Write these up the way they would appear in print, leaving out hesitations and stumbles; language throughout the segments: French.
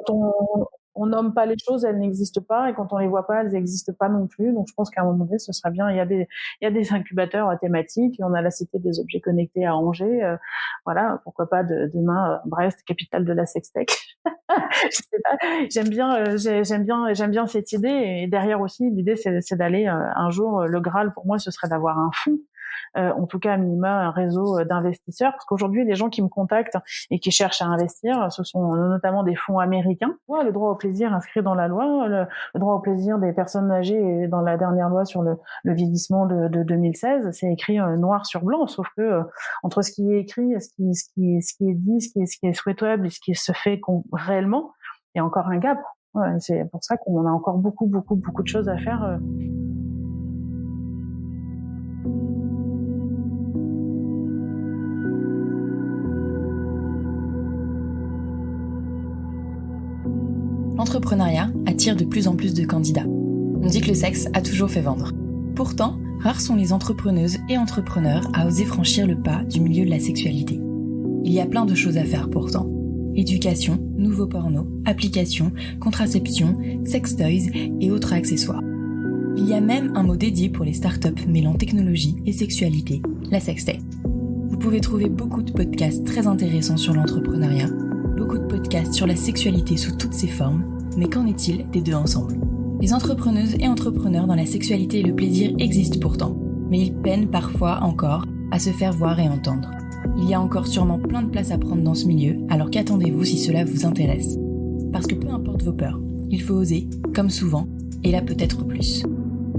on nomme pas les choses, elles n'existent pas, et quand on les voit pas, elles n'existent pas non plus. Donc je pense qu'à un moment donné, ce serait bien. Il y a des incubateurs thématiques. On a la Cité des objets connectés à Angers. Voilà, pourquoi pas demain Brest, capitale de la sextech. Je sais pas. J'aime bien cette idée. Et derrière aussi, l'idée c'est d'aller un jour. Le Graal pour moi, ce serait d'avoir un fonds. En tout cas à minima un réseau d'investisseurs, parce qu'aujourd'hui les gens qui me contactent et qui cherchent à investir, ce sont notamment des fonds américains. Ouais, le droit au plaisir inscrit dans la loi, le droit au plaisir des personnes âgées, et dans la dernière loi sur le vieillissement de 2016, c'est écrit noir sur blanc, sauf que entre ce qui est écrit, ce qui est dit, ce qui est souhaitable et ce qui se fait réellement, il y a encore un gap. Ouais, c'est pour ça qu'on a encore beaucoup de choses à faire. L'entrepreneuriat attire de plus en plus de candidats. On dit que le sexe a toujours fait vendre. Pourtant, rares sont les entrepreneuses et entrepreneurs à oser franchir le pas du milieu de la sexualité. Il y a plein de choses à faire pourtant. Éducation, nouveaux pornos, applications, contraception, sextoys et autres accessoires. Il y a même un mot dédié pour les startups mêlant technologie et sexualité, la sextech. Vous pouvez trouver beaucoup de podcasts très intéressants sur l'entrepreneuriat, beaucoup de podcasts sur la sexualité sous toutes ses formes, mais qu'en est-il des deux ensemble ? Les entrepreneuses et entrepreneurs dans la sexualité et le plaisir existent pourtant, mais ils peinent parfois encore à se faire voir et entendre. Il y a encore sûrement plein de place à prendre dans ce milieu, alors qu'attendez-vous si cela vous intéresse ? Parce que peu importe vos peurs, il faut oser, comme souvent, et là peut-être plus.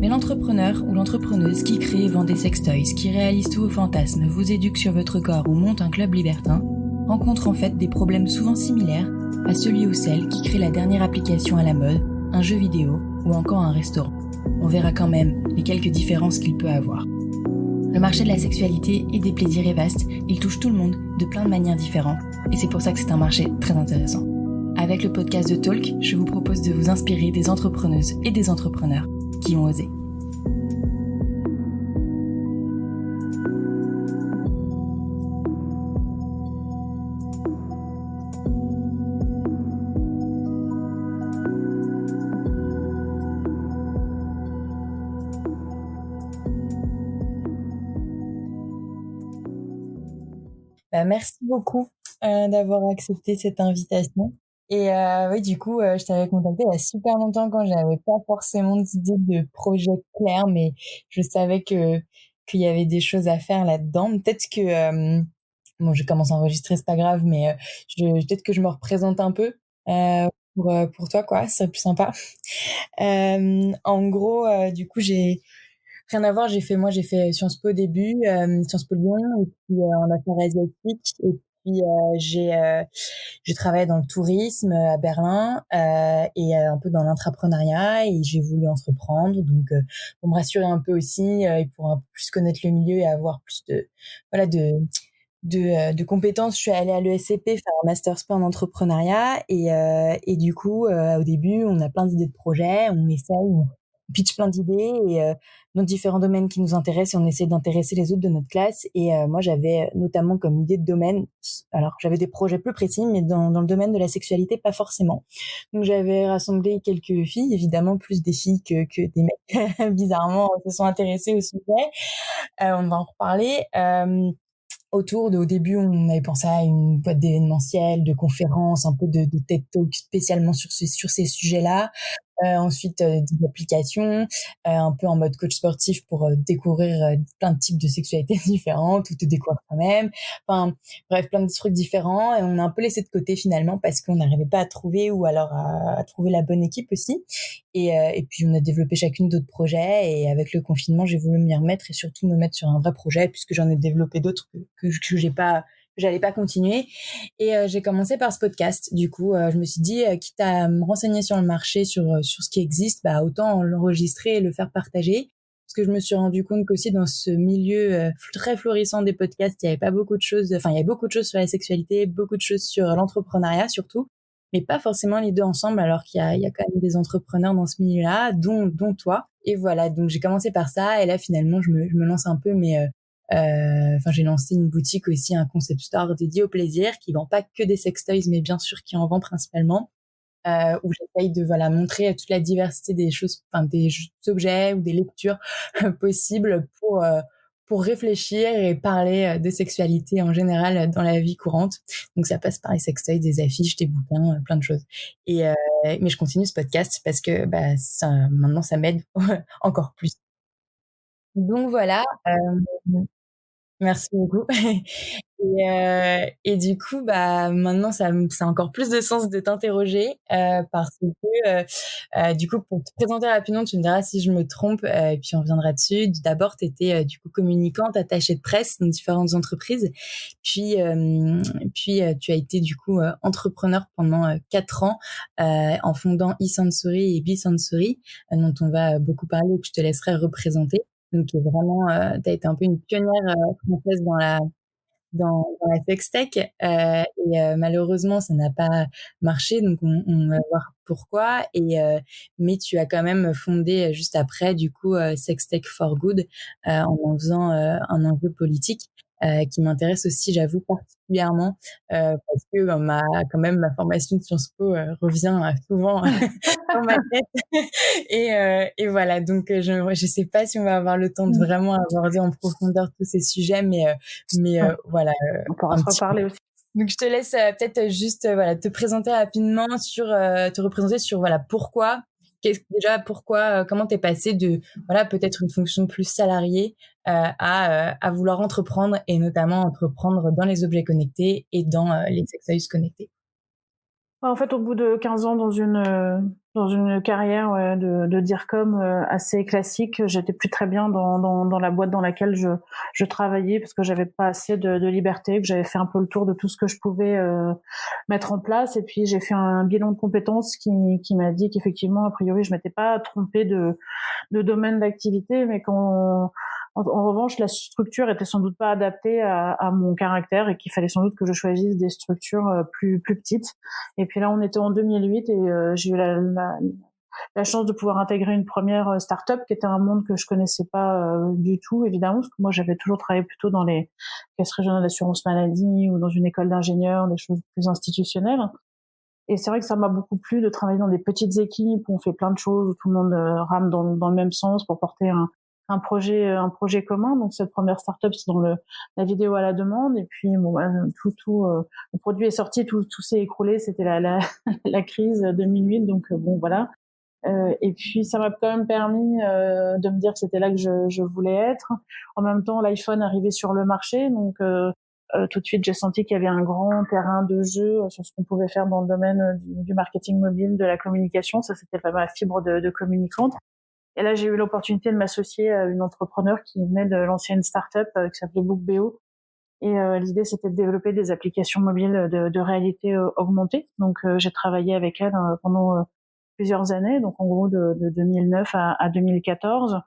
Mais l'entrepreneur ou l'entrepreneuse qui crée et vend des sextoys, qui réalise tous vos fantasmes, vous éduque sur votre corps ou monte un club libertin, rencontre en fait des problèmes souvent similaires à celui ou celle qui crée la dernière application à la mode, un jeu vidéo ou encore un restaurant. On verra quand même les quelques différences qu'il peut avoir. Le marché de la sexualité et des plaisirs est vaste, il touche tout le monde de plein de manières différentes et c'est pour ça que c'est un marché très intéressant. Avec le podcast de Talk, je vous propose de vous inspirer des entrepreneuses et des entrepreneurs qui ont osé. Merci beaucoup d'avoir accepté cette invitation. Et oui, du coup, je t'avais contacté il y a super longtemps quand j'avais pas forcément d'idée de projet clair, mais je savais qu'il y avait des choses à faire là-dedans. Peut-être que bon, je commence à enregistrer, c'est pas grave, mais peut-être que je me représente un peu pour toi, quoi. C'est plus sympa. En gros, du coup, j'ai rien à voir, j'ai fait Sciences Po au début, Sciences Po Lyon, et puis en affaires asiatiques, et puis j'ai travaillé dans le tourisme à Berlin et un peu dans l'entrepreneuriat, et j'ai voulu entreprendre, donc pour me rassurer un peu aussi et pour un peu plus connaître le milieu et avoir plus de compétences, je suis allée à l'ESCP faire un master spa en entrepreneuriat, et du coup au début on a plein d'idées de projets, on essaye, on pitch plein d'idées et dans différents domaines qui nous intéressent, et on essaie d'intéresser les autres de notre classe. Et moi j'avais notamment comme idée de domaine, alors j'avais des projets plus précis, mais dans le domaine de la sexualité pas forcément. Donc j'avais rassemblé quelques filles, évidemment plus des filles que des mecs bizarrement se sont intéressés au sujet. On va en reparler. Au début, on avait pensé à une boîte d'événementiel, de conférences, un peu de TED Talk spécialement sur ces sujets-là. Ensuite, des applications, un peu en mode coach sportif pour découvrir plein de types de sexualités différentes ou te découvrir toi-même. Enfin, bref, plein de trucs différents. Et on a un peu laissé de côté finalement parce qu'on n'arrivait pas à trouver, ou alors à trouver la bonne équipe aussi. Et puis, on a développé chacune d'autres projets. Et avec le confinement, j'ai voulu m'y remettre et surtout me mettre sur un vrai projet, puisque j'en ai développé d'autres que j'allais pas continuer. Et j'ai commencé par ce podcast. Du coup, je me suis dit, quitte à me renseigner sur le marché, sur ce qui existe, bah autant l'enregistrer et le faire partager. Parce que je me suis rendu compte qu'aussi dans ce milieu très florissant des podcasts, il y avait pas beaucoup de choses. Enfin, il y avait beaucoup de choses sur la sexualité, beaucoup de choses sur l'entrepreneuriat surtout, mais pas forcément les deux ensemble. Alors qu'il y a quand même des entrepreneurs dans ce milieu-là, dont toi. Et voilà, donc j'ai commencé par ça. Et là, finalement, je me lance un peu, mais j'ai lancé une boutique aussi, un concept store dédié au plaisir qui vend pas que des sextoys, mais bien sûr qui en vend principalement. où j'essaye de montrer toute la diversité des choses, enfin des objets ou des lectures possibles pour réfléchir et parler de sexualité en général dans la vie courante. Donc ça passe par les sextoys, des affiches, des bouquins, plein de choses. Et mais je continue ce podcast parce que ça, maintenant ça m'aide encore plus. Donc voilà. Merci beaucoup. Et du coup, maintenant, ça a encore plus de sens de t'interroger parce que, du coup, pour te présenter rapidement, tu me diras si je me trompe et puis on reviendra dessus. D'abord, tu étais du coup communicante, attachée de presse dans différentes entreprises. Puis, tu as été du coup entrepreneur pendant 4 ans en fondant eSensory et BeSensory, dont on va beaucoup parler et que je te laisserai représenter. Donc vraiment, tu as été un peu une pionnière française dans la sextech et malheureusement ça n'a pas marché, donc on va voir pourquoi. Mais tu as quand même fondé juste après du coup Sextech for Good en faisant un enjeu politique qui m'intéresse aussi, j'avoue, particulièrement parce que ma formation de Sciences Po revient souvent dans ma tête. Et voilà, donc je sais pas si on va avoir le temps de vraiment aborder en profondeur tous ces sujets, mais voilà, On pourra un se petit peu. reparler aussi. Donc je te laisse peut-être juste te présenter rapidement te représenter sur pourquoi, comment t'es passé de peut-être une fonction plus salariée à vouloir entreprendre, et notamment entreprendre dans les objets connectés et dans les sextoys connectés. En fait, au bout de 15 ans dans une carrière de DIRCOM assez classique, j'étais plus très bien dans la boîte dans laquelle je travaillais parce que j'avais pas assez de liberté, que j'avais fait un peu le tour de tout ce que je pouvais mettre en place. Et puis j'ai fait un bilan de compétences qui m'a dit qu'effectivement, a priori, je m'étais pas trompée de domaine d'activité, mais en revanche, la structure était sans doute pas adaptée à mon caractère et qu'il fallait sans doute que je choisisse des structures plus petites. Et puis là, on était en 2008 et j'ai eu la chance de pouvoir intégrer une première start-up qui était un monde que je connaissais pas du tout, évidemment, parce que moi, j'avais toujours travaillé plutôt dans les caisses régionales d'assurance maladie ou dans une école d'ingénieurs, des choses plus institutionnelles. Et c'est vrai que ça m'a beaucoup plu de travailler dans des petites équipes où on fait plein de choses, où tout le monde rame dans le même sens pour porter un projet commun. Donc cette première startup, c'est dans la vidéo à la demande. Et puis le produit est sorti, tout s'est écroulé. C'était la crise 2008. Donc voilà. Et puis ça m'a quand même permis de me dire que c'était là que je voulais être. En même temps, l'iPhone arrivait sur le marché, donc tout de suite j'ai senti qu'il y avait un grand terrain de jeu sur ce qu'on pouvait faire dans le domaine du marketing mobile, de la communication. Ça, c'était pas ma fibre de communicante. Et là, j'ai eu l'opportunité de m'associer à une entrepreneur qui venait de lancer une start-up qui s'appelait BookBeo. Et l'idée, c'était de développer des applications mobiles de réalité augmentée. Donc j'ai travaillé avec elle pendant plusieurs années, donc en gros de 2009 à 2014.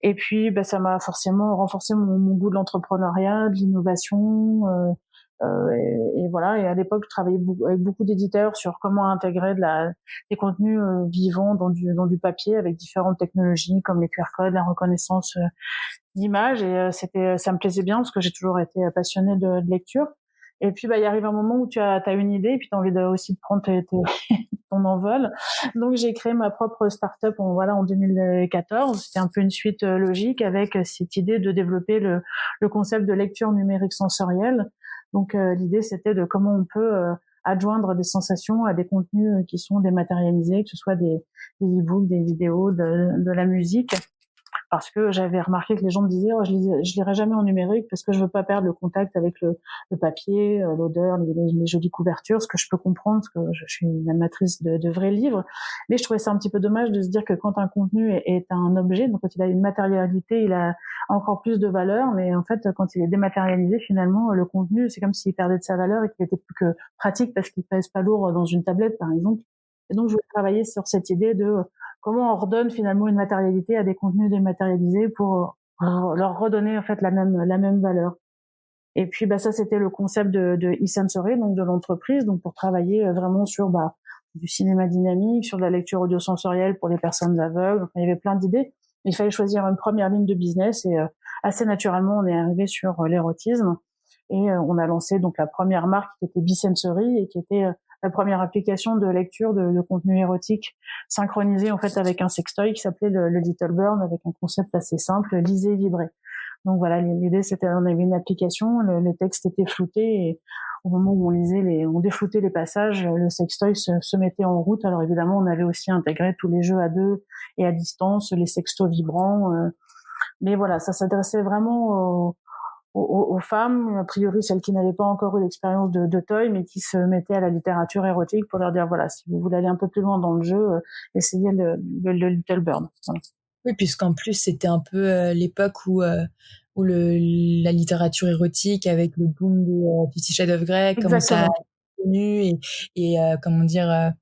Et puis, ça m'a forcément renforcé mon goût de l'entrepreneuriat, de l'innovation. Et voilà. Et à l'époque, je travaillais avec beaucoup d'éditeurs sur comment intégrer des contenus vivants dans du papier avec différentes technologies comme les QR codes, la reconnaissance d'images. Et ça me plaisait bien parce que j'ai toujours été passionnée de lecture. Et puis, il arrive un moment où tu as une idée et puis tu as envie aussi de prendre ton envol. Donc, j'ai créé ma propre start-up en 2014. C'était un peu une suite logique avec cette idée de développer le concept de lecture numérique sensorielle. Donc, l'idée, c'était de comment on peut adjoindre des sensations à des contenus qui sont dématérialisés, que ce soit des e-books, des vidéos, de la musique. Parce que j'avais remarqué que les gens me disaient je lirai jamais en numérique parce que je veux pas perdre le contact avec le papier, l'odeur, les jolies couvertures, ce que je peux comprendre parce que je suis une amatrice de vrais livres. Mais je trouvais ça un petit peu dommage de se dire que quand un contenu est un objet, donc quand il a une matérialité, il a encore plus de valeur. Mais en fait, quand il est dématérialisé, finalement, le contenu, c'est comme s'il perdait de sa valeur et qu'il était plus que pratique parce qu'il pèse pas lourd dans une tablette, par exemple. Et donc, je voulais travailler sur cette idée de comment on redonne finalement une matérialité à des contenus dématérialisés pour leur redonner en fait la même valeur. Et puis ça, c'était le concept de eSensory, donc de l'entreprise, donc pour travailler vraiment sur du cinéma dynamique, sur de la lecture audiosensorielle pour les personnes aveugles. Enfin, il y avait plein d'idées. Il fallait choisir une première ligne de business et assez naturellement on est arrivé sur l'érotisme et on a lancé donc la première marque qui était BeSensory et qui était la première application de lecture de contenu érotique synchronisé en fait avec un sextoy qui s'appelait le Little Bird, avec un concept assez simple, lisez, vibrez. Donc voilà, l'idée c'était, on avait une application, les textes étaient floutés et au moment où on défloutait les passages, le sextoy se mettait en route. Alors évidemment, on avait aussi intégré tous les jeux à deux et à distance, les sextos vibrants. Mais voilà, ça s'adressait vraiment aux femmes, a priori celles qui n'avaient pas encore eu l'expérience de toy, mais qui se mettaient à la littérature érotique pour leur dire voilà, si vous voulez aller un peu plus loin dans le jeu, essayez le Little Bird. Voilà. Oui, puisqu'en plus c'était un peu l'époque où la littérature érotique avec le boom de Fifty Shades of Grey commençait à être connu et comment dire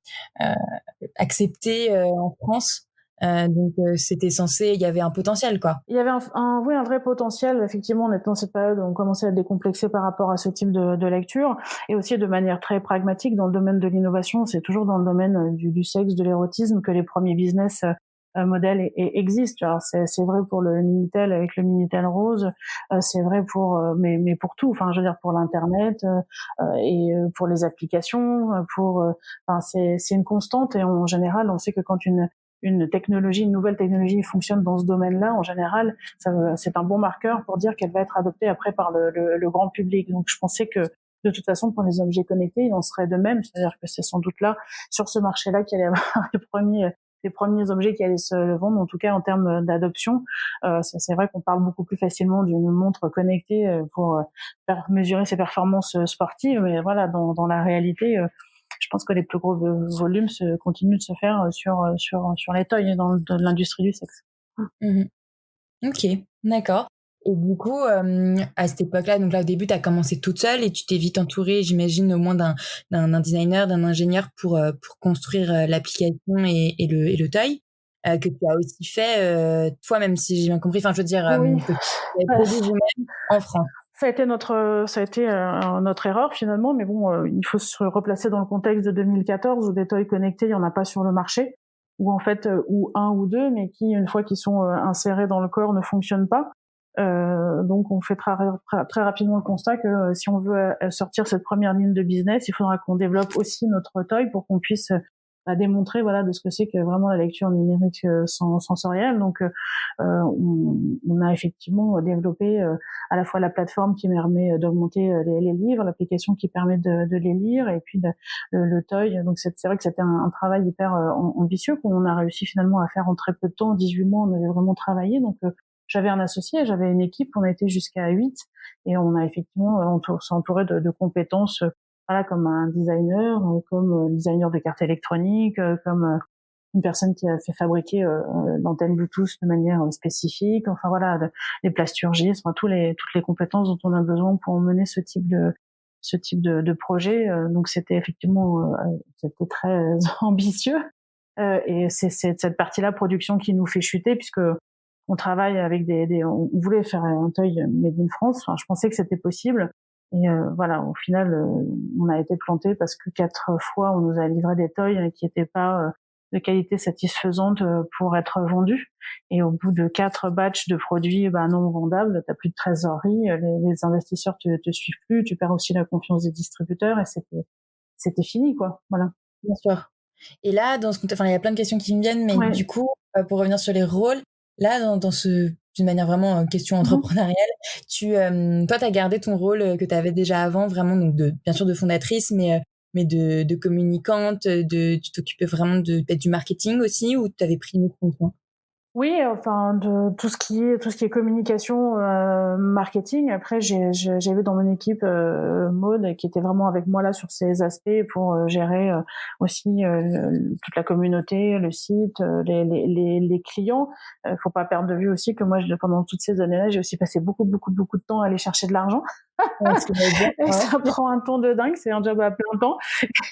accepté en France. Donc c'était il y avait un potentiel quoi. Il y avait un vrai potentiel. Effectivement, on était dans cette période où on commençait à être décomplexé par rapport à ce type de lecture, et aussi de manière très pragmatique dans le domaine de l'innovation. C'est toujours dans le domaine du sexe, de l'érotisme que les premiers business modèles existent. Alors c'est vrai pour le Minitel avec le Minitel Rose, c'est vrai mais pour tout. Enfin, je veux dire pour l'internet et pour les applications, enfin c'est une constante, et en général, on sait que quand une nouvelle technologie fonctionne dans ce domaine-là, en général, c'est un bon marqueur pour dire qu'elle va être adoptée après par le grand public. Donc, je pensais que, de toute façon, pour les objets connectés, il en serait de même. C'est-à-dire que c'est sans doute là, sur ce marché-là, qu'il allait y avoir les premiers objets qui allaient se vendre, en tout cas en termes d'adoption. C'est vrai qu'on parle beaucoup plus facilement d'une montre connectée pour mesurer ses performances sportives, mais voilà, dans la réalité, je pense que les plus gros volumes continuent de se faire sur les toys dans l'industrie du sexe. Mmh. Ok, d'accord. Et du coup, à cette époque-là, donc là au début, tu as commencé toute seule et tu t'es vite entourée, j'imagine, au moins d'un designer, d'un ingénieur pour construire l'application et le toy, que tu as aussi fait toi-même, si j'ai bien compris. Enfin, je veux dire, Oui. que tu as produit vous-même en France. Ça a été notre erreur finalement, mais bon, il faut se replacer dans le contexte de 2014 où des toys connectés, il y en a pas sur le marché, ou en fait, ou un ou deux, mais qui, une fois qu'ils sont insérés dans le corps, ne fonctionnent pas. Donc on fait très rapidement le constat que si on veut sortir cette première ligne de business, il faudra qu'on développe aussi notre toy pour qu'on puisse démontrer voilà de ce que c'est que vraiment la lecture numérique sensorielle. Donc on a effectivement développé à la fois la plateforme qui permet d'augmenter les livres, l'application qui permet de les lire, et puis le toy. Donc c'est vrai que c'était un travail hyper ambitieux qu'on a réussi finalement à faire en très peu de temps. En 18 mois, on avait vraiment travaillé. Donc j'avais un associé, j'avais une équipe, on a été jusqu'à 8, et on a effectivement s'entouré de compétences, voilà, comme un designer, comme designer de cartes électroniques, comme une personne qui a fait fabriquer l'antenne Bluetooth de manière spécifique. Enfin voilà, les plasturgistes, enfin toutes les compétences dont on a besoin pour mener ce type de projet. Donc c'était effectivement c'était très ambitieux. Et c'est cette partie-là, production, qui nous fait chuter, puisque on travaille avec on voulait faire un toy made in France. Enfin, je pensais que c'était possible. Et voilà, au final, on a été planté parce que 4 fois, on nous a livré des toys qui n'étaient pas de qualité satisfaisante pour être vendus. Et au bout de 4 batchs de produits non vendables, t'as plus de trésorerie, les investisseurs te suivent plus, tu perds aussi la confiance des distributeurs, et c'était fini, quoi. Voilà. Bien sûr. Et là, dans ce contexte, enfin, il y a plein de questions qui me viennent, mais du coup, pour revenir sur les rôles, là, d'une manière vraiment question entrepreneuriale, toi, t'as gardé ton rôle que t'avais déjà avant, vraiment, donc bien sûr de fondatrice, mais de communicante, tu t'occupais vraiment peut-être du marketing aussi, ou t'avais pris une autre fonction? Oui, enfin de tout ce qui est communication, marketing. Après, j'avais dans mon équipe Maud, qui était vraiment avec moi là sur ces aspects pour gérer aussi toute la communauté, le site, les clients. Faut pas perdre de vue aussi que moi, pendant toutes ces années-là, j'ai aussi passé beaucoup de temps à aller chercher de l'argent. Et ça prend un temps de dingue, c'est un job à plein temps.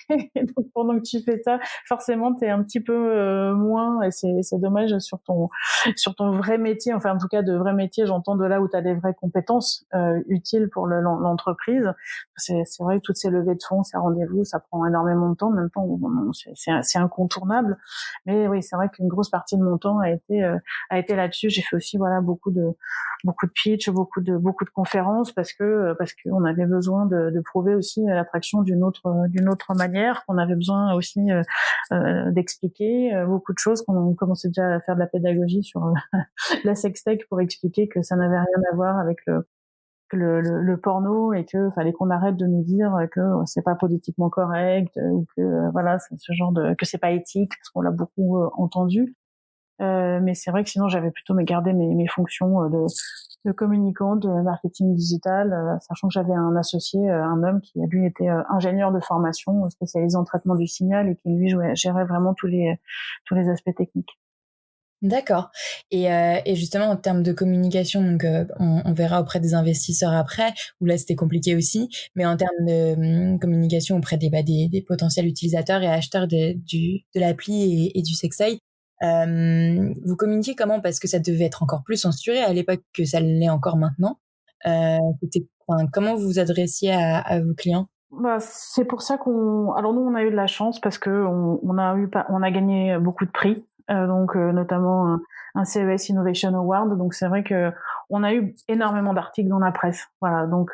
Et donc pendant que tu fais ça, forcément t'es un petit peu moins, et c'est dommage sur ton vrai métier. Enfin, en tout cas, de vrai métier, j'entends de là où t'as des vraies compétences utiles pour l'entreprise. C'est vrai que toutes ces levées de fonds, ces rendez-vous, ça prend énormément de temps. En même temps, c'est incontournable. Mais oui, c'est vrai qu'une grosse partie de mon temps a été là-dessus. J'ai fait aussi voilà beaucoup beaucoup de pitch, beaucoup de conférences parce que on avait besoin de prouver aussi l'attraction d'une autre manière, qu'on avait besoin aussi d'expliquer beaucoup de choses, qu'on commençait déjà à faire de la pédagogie sur la sextech pour expliquer que ça n'avait rien à voir avec le porno et que fallait qu'on arrête de nous dire que c'est pas politiquement correct ou que voilà, c'est ce genre que c'est pas éthique, parce qu'on l'a beaucoup entendu. Mais c'est vrai que sinon j'avais plutôt gardé mes fonctions de communicant, de marketing digital, sachant que j'avais un associé, un homme qui lui était ingénieur de formation spécialisé en traitement du signal et qui lui gérait vraiment tous les aspects techniques. D'accord. Et justement, en termes de communication, donc on verra auprès des investisseurs après, où là c'était compliqué aussi, mais en termes de communication auprès des potentiels utilisateurs et acheteurs de l'appli et du sextoy, vous communiquez comment? Parce que ça devait être encore plus censuré à l'époque que ça l'est encore maintenant. Comment vous vous adressiez à vos clients? Bah, c'est pour ça alors nous on a eu de la chance parce que on a gagné beaucoup de prix, donc notamment un CES Innovation Award, donc c'est vrai que on a eu énormément d'articles dans la presse, voilà, donc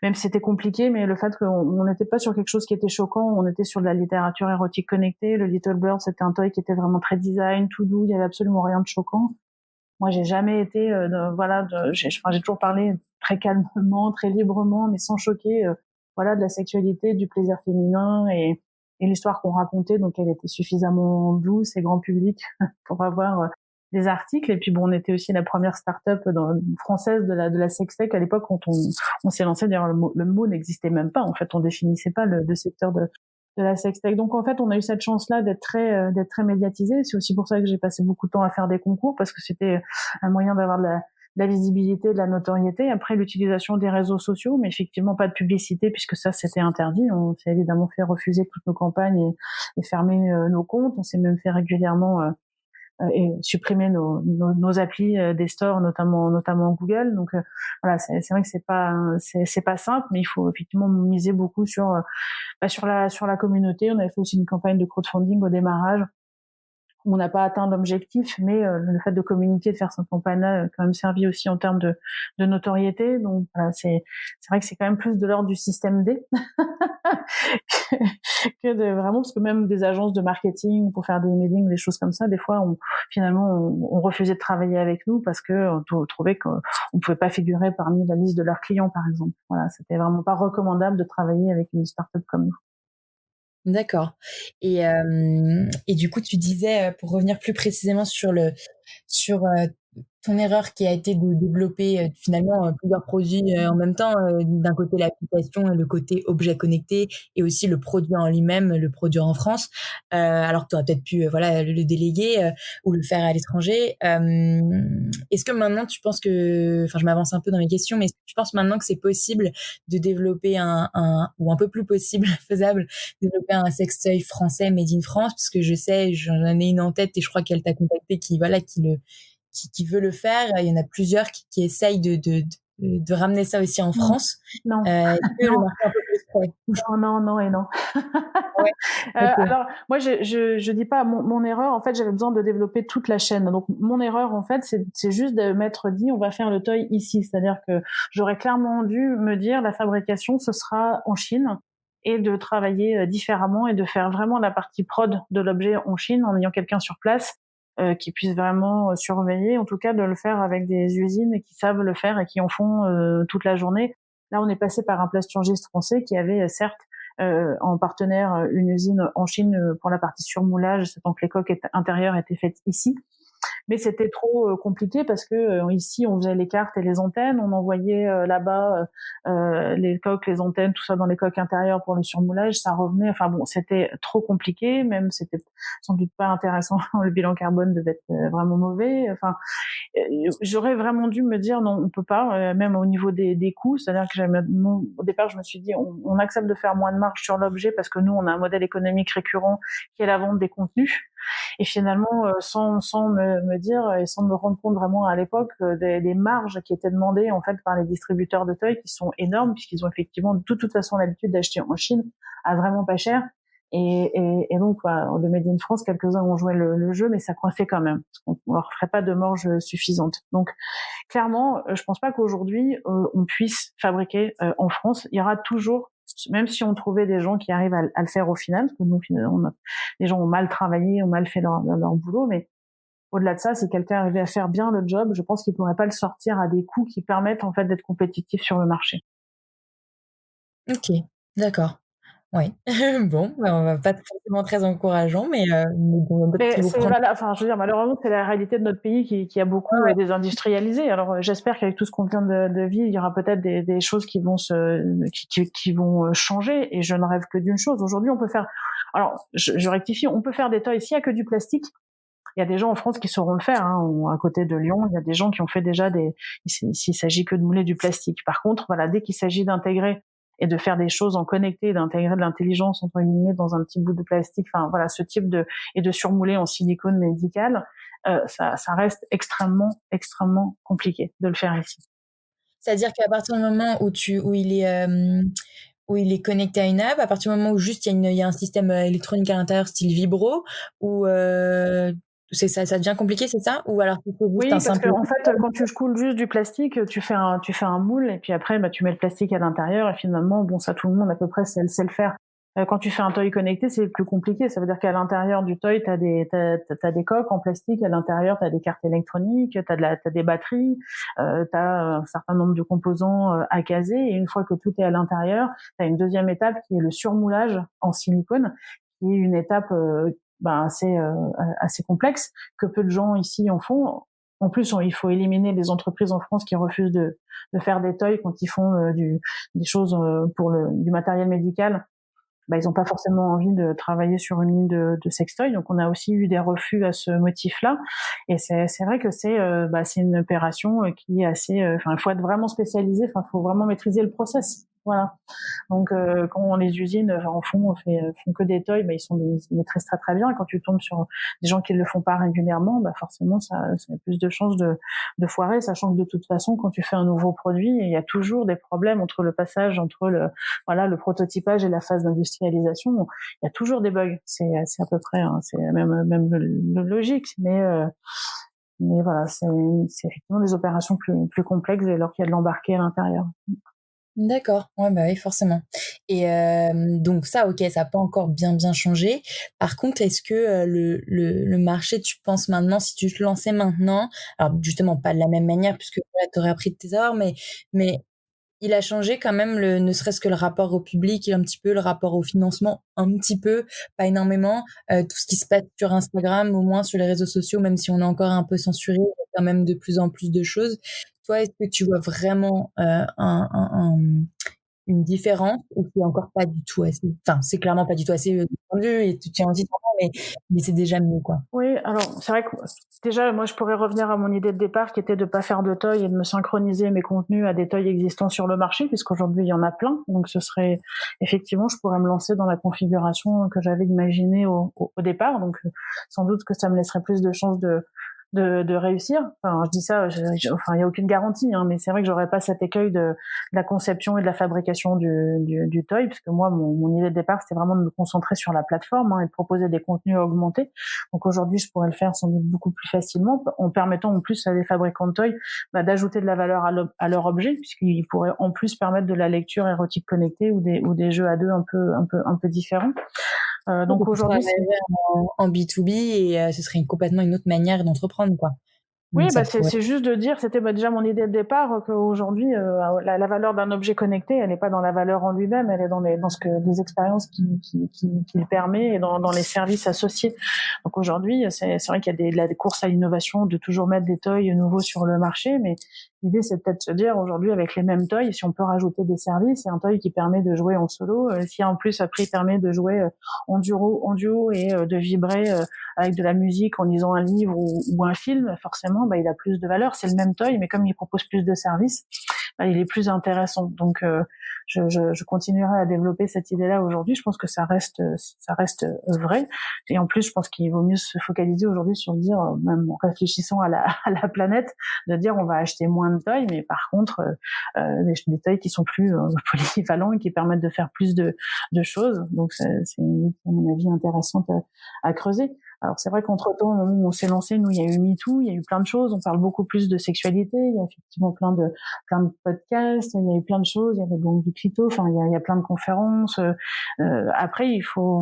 même si c'était compliqué, mais le fait qu'on n'était pas sur quelque chose qui était choquant, on était sur de la littérature érotique connectée. Le Little Bird, c'était un toy qui était vraiment très design, tout doux, il y avait absolument rien de choquant. Moi, j'ai jamais été, j'ai toujours parlé très calmement, très librement, mais sans choquer, de la sexualité, du plaisir féminin et l'histoire qu'on racontait. Donc, elle était suffisamment douce et grand public pour avoir des articles. Et puis, bon, on était aussi la première start-up française de la sextech à l'époque quand on s'est lancé. D'ailleurs, le mot n'existait même pas. En fait, on définissait pas le secteur de la sextech. Donc en fait, on a eu cette chance-là d'être très médiatisé. C'est aussi pour ça que j'ai passé beaucoup de temps à faire des concours, parce que c'était un moyen d'avoir de la visibilité, de la notoriété. Après, l'utilisation des réseaux sociaux, mais effectivement pas de publicité puisque ça c'était interdit. On s'est évidemment fait refuser toutes nos campagnes et fermer nos comptes. On s'est même fait régulièrement et supprimer nos applis des stores, notamment Google. Donc voilà, c'est vrai que c'est pas simple, mais il faut effectivement miser beaucoup sur la communauté. On avait fait aussi une campagne de crowdfunding au démarrage. On n'a pas atteint l'objectif, mais le fait de communiquer, de faire cette campagne-là, a quand même servi aussi en termes de notoriété. Donc voilà, c'est vrai que c'est quand même plus de l'ordre du système D que de vraiment, parce que même des agences de marketing pour faire des emailing, des choses comme ça, des fois on refusait de travailler avec nous parce que on trouvait qu'on pouvait pas figurer parmi la liste de leurs clients, par exemple. Voilà, c'était vraiment pas recommandable de travailler avec une start-up comme nous. D'accord. Et du coup, tu disais, pour revenir plus précisément sur ton erreur qui a été de développer finalement plusieurs produits en même temps, d'un côté l'application et le côté objet connecté et aussi le produit en lui-même, le produire en France, alors que tu aurais peut-être pu le déléguer ou le faire à l'étranger. Est-ce que maintenant tu penses je m'avance un peu dans mes questions, mais est-ce que tu penses maintenant que c'est possible de développer ou un peu plus possible, faisable, développer un sextoy français made in France? Parce que je sais, j'en ai une en tête et je crois qu'elle t'a contacté qui veut le faire. Il y en a plusieurs qui essayent de ramener ça aussi en France. Non. Est-ce que le marché est un peu plus prêt? Non et non. Ouais. Okay. Alors moi je dis pas mon erreur, en fait j'avais besoin de développer toute la chaîne. Donc mon erreur en fait c'est juste de m'être dit on va faire le toy ici, c'est-à-dire que j'aurais clairement dû me dire la fabrication ce sera en Chine et de travailler différemment et de faire vraiment la partie prod de l'objet en Chine en ayant quelqu'un sur place qui puisse vraiment surveiller, en tout cas de le faire avec des usines qui savent le faire et qui en font toute la journée. Là, on est passé par un plasturgiste français qui avait certes en partenaire une usine en Chine pour la partie surmoulage, tant que les coques intérieures étaient faites ici. Mais c'était trop compliqué parce que ici on faisait les cartes et les antennes, on envoyait là-bas les coques, les antennes, tout ça dans les coques intérieures pour le surmoulage, ça revenait. Enfin bon, c'était trop compliqué, même c'était sans doute pas intéressant. Le bilan carbone devait être vraiment mauvais. Enfin, j'aurais vraiment dû me dire non, on peut pas, même au niveau des coûts. C'est-à-dire que au départ, je me suis dit on accepte de faire moins de marge sur l'objet parce que nous on a un modèle économique récurrent qui est la vente des contenus. Et finalement, sans me dire et sans me rendre compte vraiment à l'époque des marges qui étaient demandées en fait par les distributeurs de toys qui sont énormes puisqu'ils ont effectivement de toute façon l'habitude d'acheter en Chine à vraiment pas cher. Et donc, voilà, de Made in France, quelques-uns ont joué le jeu, mais ça coinçait quand même, parce qu'on leur ferait pas de marge suffisante. Donc, clairement, je pense pas qu'aujourd'hui, on puisse fabriquer en France. Il y aura toujours, même si on trouvait des gens qui arrivent à le faire au final, parce que nous, les gens ont mal travaillé, ont mal fait leur boulot, mais au-delà de ça, si quelqu'un arrivait à faire bien le job, je pense qu'il pourrait pas le sortir à des coûts qui permettent, en fait, d'être compétitif sur le marché. OK, d'accord. Ouais. Bon, pas forcément très encourageant, mais bon, peut-être Mais qu'il faut c'est prendre. enfin, je veux dire, malheureusement, c'est la réalité de notre pays qui a Ouais, beaucoup ouais. désindustrialisé. Alors, j'espère qu'avec tout ce qu'on vient de vivre, il y aura peut-être des choses qui vont qui vont changer. Et je ne rêve que d'une chose. Aujourd'hui, on peut faire. Alors, je rectifie. On peut faire des toys. S'il y a que du plastique, il y a des gens en France qui sauront le faire. Hein. À côté de Lyon, il y a des gens qui ont fait déjà s'il s'agit que de mouler du plastique. Par contre, voilà, dès qu'il s'agit d'intégrer et de faire des choses en connecté, d'intégrer de l'intelligence entre guillemets dans un petit bout de plastique, enfin voilà, ce type et de surmouler en silicone médical, ça reste extrêmement compliqué de le faire ici. C'est-à-dire qu'à partir du moment où il est connecté à une app, à partir du moment où juste il y a un système électronique à l'intérieur style vibro, ou ça devient compliqué, c'est ça? Ou alors c'est juste un Oui, parce que simple. en fait, quand tu coules juste du plastique, tu fais un moule et puis après, bah, tu mets le plastique à l'intérieur et finalement, bon, ça tout le monde à peu près sait le faire. Quand tu fais un toy connecté, c'est plus compliqué. Ça veut dire qu'à l'intérieur du toy, t'as des coques en plastique. À l'intérieur, t'as des cartes électroniques, t'as des batteries, t'as un certain nombre de composants à caser. Et une fois que tout est à l'intérieur, t'as une deuxième étape qui est le surmoulage en silicone, qui est une étape assez complexe que peu de gens ici en font. En plus, il faut éliminer les entreprises en France qui refusent de faire des toys quand ils font des choses pour du matériel médical. Bah, ils n'ont pas forcément envie de travailler sur une ligne de sextoy. Donc, on a aussi eu des refus à ce motif-là. Et c'est vrai que c'est une opération qui est assez. Enfin, il faut être vraiment spécialisé. Enfin, il faut vraiment maîtriser le process. Voilà. Donc, quand les usines font que des toys, bah, ils maîtrisent très très bien. Et quand tu tombes sur des gens qui ne le font pas régulièrement, bah, forcément, ça a plus de chances de foirer, sachant que de toute façon, quand tu fais un nouveau produit, il y a toujours des problèmes entre le passage entre le prototypage et la phase d'industrialisation. Il y a toujours des bugs. C'est à peu près, hein, c'est même le logique, mais voilà, c'est effectivement des opérations plus complexes dès lors qu'il y a de l'embarqué à l'intérieur. D'accord, ouais, bah oui, forcément. Et donc ça, OK, ça a pas encore bien changé. Par contre, est-ce que le marché, tu penses maintenant, si tu te lançais maintenant, alors justement pas de la même manière puisque voilà, tu aurais appris de tes erreurs, mais il a changé quand même ne serait-ce que le rapport au public et un petit peu le rapport au financement, un petit peu, pas énormément. Tout ce qui se passe sur Instagram, au moins sur les réseaux sociaux, même si on est encore un peu censuré, il y a quand même de plus en plus de choses. Toi, est-ce que tu vois vraiment une différence ou c'est encore pas du tout assez? Enfin, c'est clairement pas du tout assez de ton point de vue et tu tiens aussi ton temps, mais c'est déjà mieux, quoi. Oui, alors c'est vrai que déjà, moi, je pourrais revenir à mon idée de départ qui était de pas faire de toy et de me synchroniser mes contenus à des toys existants sur le marché, puisqu'aujourd'hui, il y en a plein. Donc, ce serait effectivement, je pourrais me lancer dans la configuration que j'avais imaginée au départ. Donc, sans doute que ça me laisserait plus de chances de réussir. Enfin, je dis ça, enfin, il y a aucune garantie, hein, mais c'est vrai que j'aurais pas cet écueil de la conception et de la fabrication du toy, parce que moi, mon idée de départ, c'était vraiment de me concentrer sur la plateforme, hein, et de proposer des contenus augmentés. Donc aujourd'hui, je pourrais le faire sans doute beaucoup plus facilement, en permettant en plus à des fabricants de toys d'ajouter de la valeur à leur objet, puisqu'ils pourraient en plus permettre de la lecture érotique connectée ou des jeux à deux un peu différents. Donc aujourd'hui, En B2B et ce serait complètement une autre manière d'entreprendre, quoi. oui, Donc ça bah pourrait. c'est juste de dire, c'était déjà mon idée de départ, qu'aujourd'hui, la valeur d'un objet connecté, elle n'est pas dans la valeur en lui-même, elle est dans ce que les expériences qu'il permet et dans les services associés. Donc aujourd'hui, c'est vrai qu'il y a des courses à l'innovation, de toujours mettre des toys nouveaux sur le marché, mais l'idée c'est peut-être de se dire aujourd'hui avec les mêmes toys, si on peut rajouter des services, et un toy qui permet de jouer en solo, si en plus après il permet de jouer en duo et de vibrer avec de la musique en lisant un livre ou un film, forcément, bah, il a plus de valeur. C'est le même toy, mais comme il propose plus de services, bah, il est plus intéressant. Donc je continuerai à développer cette idée-là aujourd'hui. Je pense que ça reste vrai. Et en plus, je pense qu'il vaut mieux se focaliser aujourd'hui sur dire, même en réfléchissant à à la planète, de dire on va acheter moins de toys, mais par contre des toys qui sont plus polyvalents et qui permettent de faire plus de choses. Donc c'est à mon avis intéressante à creuser. Alors c'est vrai qu'entre-temps, au moment où on s'est lancé, nous, il y a eu MeToo, il y a eu plein de choses, on parle beaucoup plus de sexualité, il y a effectivement plein de podcasts, il y a eu plein de choses, il y a les blogs du clito, enfin il y a plein de conférences. Après, il faut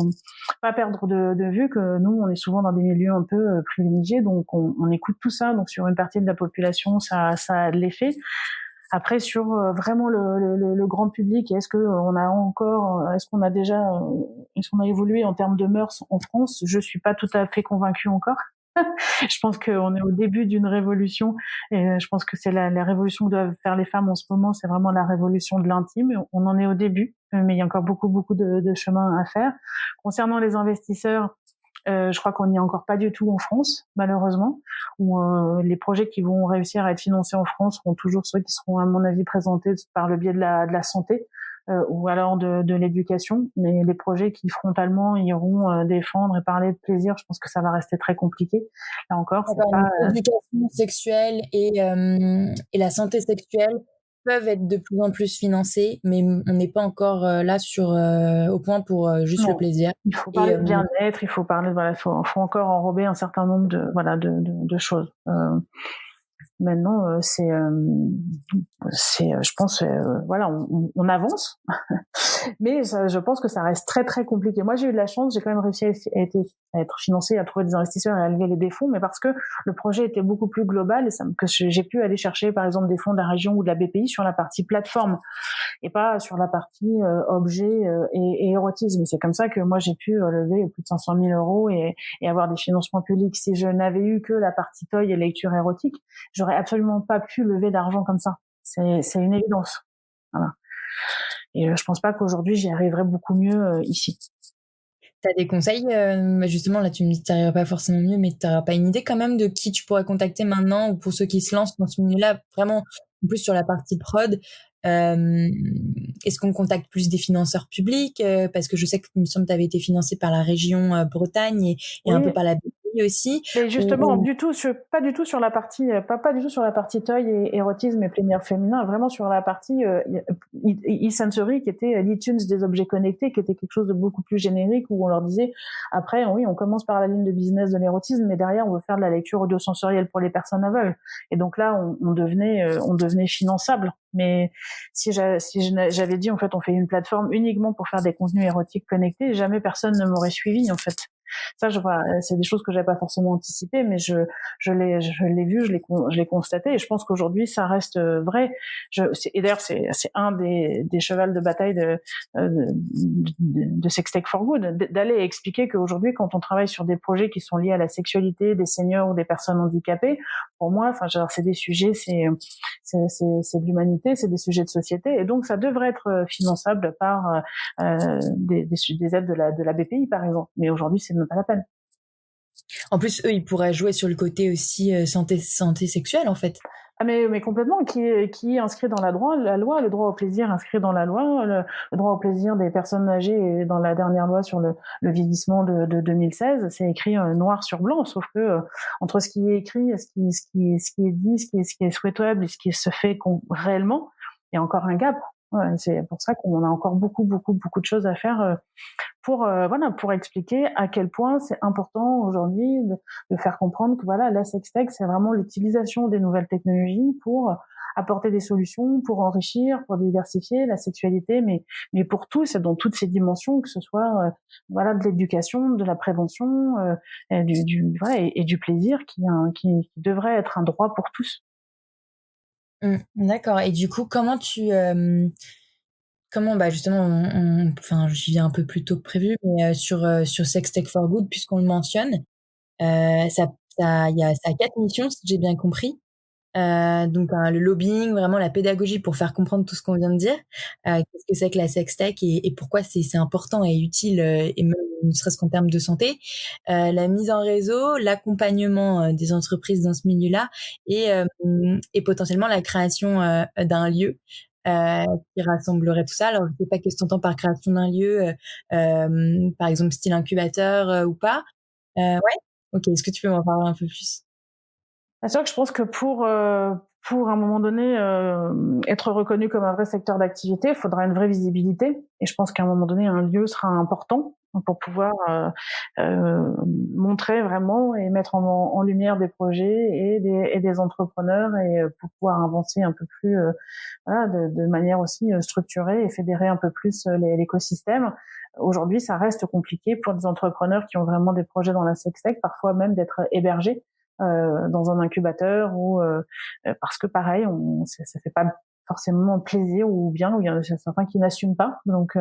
pas perdre de vue que nous, on est souvent dans des milieux un peu privilégiés, donc on écoute tout ça, donc sur une partie de la population, ça a de l'effet. Après, sur vraiment le grand public, est-ce qu'on a encore, est-ce qu'on a déjà, est-ce qu'on a évolué en termes de mœurs en France? Je suis pas tout à fait convaincue encore. Je pense qu'on est au début d'une révolution et je pense que c'est la révolution que doivent faire les femmes en ce moment, c'est vraiment la révolution de l'intime. On en est au début, mais il y a encore beaucoup de chemin à faire. Concernant les investisseurs, je crois qu'on n'y est encore pas du tout en France, malheureusement. Où les projets qui vont réussir à être financés en France seront toujours ceux qui seront, à mon avis, présentés par le biais de la santé ou alors de l'éducation. Mais les projets qui frontalement iront défendre et parler de plaisir, je pense que ça va rester très compliqué. Là encore, c'est pas l'éducation sexuelle et la santé sexuelle peuvent être de plus en plus financées, mais on n'est pas encore là au point pour juste le plaisir. Il faut parler de bien-être, il faut parler, voilà, faut encore enrober un certain nombre de choses. Maintenant, je pense, voilà, on avance, mais je pense que ça reste très très compliqué. Moi, j'ai eu de la chance, j'ai quand même réussi à être financée, à trouver des investisseurs et à lever des fonds, mais parce que le projet était beaucoup plus global et que j'ai pu aller chercher, par exemple, des fonds de la région ou de la BPI sur la partie plateforme et pas sur la partie objet et érotisme. C'est comme ça que moi j'ai pu lever plus de 500 000 euros et avoir des financements publics. Si je n'avais eu que la partie toy et lecture érotique, j'aurais absolument pas pu lever d'argent comme ça. C'est une évidence. Voilà. Et je pense pas qu'aujourd'hui j'y arriverai beaucoup mieux ici. T'as des conseils justement, là tu me dis que t'arriverais pas forcément mieux, mais t'auras pas une idée quand même de qui tu pourrais contacter maintenant, ou pour ceux qui se lancent dans ce milieu-là, vraiment en plus sur la partie prod, est-ce qu'on contacte plus des financeurs publics, parce que je sais que il me semble que t'avais été financé par la région Bretagne et Oui. un peu par la BPI aussi. Mais justement, pas du tout sur la partie, pas du tout sur la partie toy et érotisme et plénière féminin, vraiment sur la partie e-sensory qui était l'iTunes des objets connectés, qui était quelque chose de beaucoup plus générique où on leur disait après, oui, on commence par la ligne de business de l'érotisme, mais derrière on veut faire de la lecture audio-sensorielle pour les personnes aveugles. Et donc là, on devenait finançable. Mais si j'avais dit en fait, on fait une plateforme uniquement pour faire des contenus érotiques connectés, jamais personne ne m'aurait suivi en fait. Ça, c'est des choses que j'avais pas forcément anticipées, mais je l'ai vu, je l'ai constaté, et je pense qu'aujourd'hui ça reste vrai. Et d'ailleurs c'est un des chevals de bataille de Sextech for Good, d'aller expliquer qu'aujourd'hui, quand on travaille sur des projets qui sont liés à la sexualité des seniors ou des personnes handicapées, pour moi, enfin, c'est des sujets, c'est de l'humanité, c'est des sujets de société, et donc ça devrait être finançable par des aides de la BPI par exemple. Mais aujourd'hui, c'est même pas la peine. En plus, eux, ils pourraient jouer sur le côté aussi santé sexuelle, en fait. Ah mais complètement, qui est inscrit dans la loi, le droit au plaisir inscrit dans la loi, le droit au plaisir des personnes âgées dans la dernière loi sur le vieillissement de 2016, c'est écrit noir sur blanc, sauf que entre ce qui est écrit, ce qui est dit, ce qui est souhaitable et ce qui se fait réellement, il y a encore un gap. Ouais, c'est pour ça qu'on a encore beaucoup de choses à faire pour expliquer à quel point c'est important aujourd'hui de faire comprendre que voilà, la sextech, c'est vraiment l'utilisation des nouvelles technologies pour apporter des solutions, pour enrichir, pour diversifier la sexualité, mais pour tous et dans toutes ces dimensions, que ce soit de l'éducation, de la prévention, et du plaisir qui devrait être un droit pour tous. D'accord. Et du coup, comment justement, enfin, j'y viens un peu plus tôt que prévu, mais sur Sextech for Good, puisqu'on le mentionne, ça a 4 missions, si j'ai bien compris. Donc le lobbying, vraiment la pédagogie pour faire comprendre tout ce qu'on vient de dire. Qu'est-ce que c'est que la sextech et pourquoi c'est important et utile, et même ne serait-ce qu'en termes de santé. La mise en réseau, l'accompagnement des entreprises dans ce milieu-là et potentiellement la création d'un lieu qui rassemblerait tout ça. Alors, je sais pas qu'est-ce que tu entends par création d'un lieu, par exemple style incubateur ou pas. Ouais. Ok, est-ce que tu peux m'en parler un peu plus? C'est vrai que je pense que pour un moment donné être reconnu comme un vrai secteur d'activité, il faudra une vraie visibilité. Et je pense qu'à un moment donné, un lieu sera important pour pouvoir montrer vraiment et mettre en lumière des projets et des entrepreneurs et pour pouvoir avancer un peu plus voilà, de manière aussi structurée et fédérer un peu plus l'écosystème. Aujourd'hui, ça reste compliqué pour des entrepreneurs qui ont vraiment des projets dans la sextech, parfois même d'être hébergés dans un incubateur ou parce que pareil, ça fait pas forcément plaisir ou bien, ou il y en a certains qui n'assument pas. Donc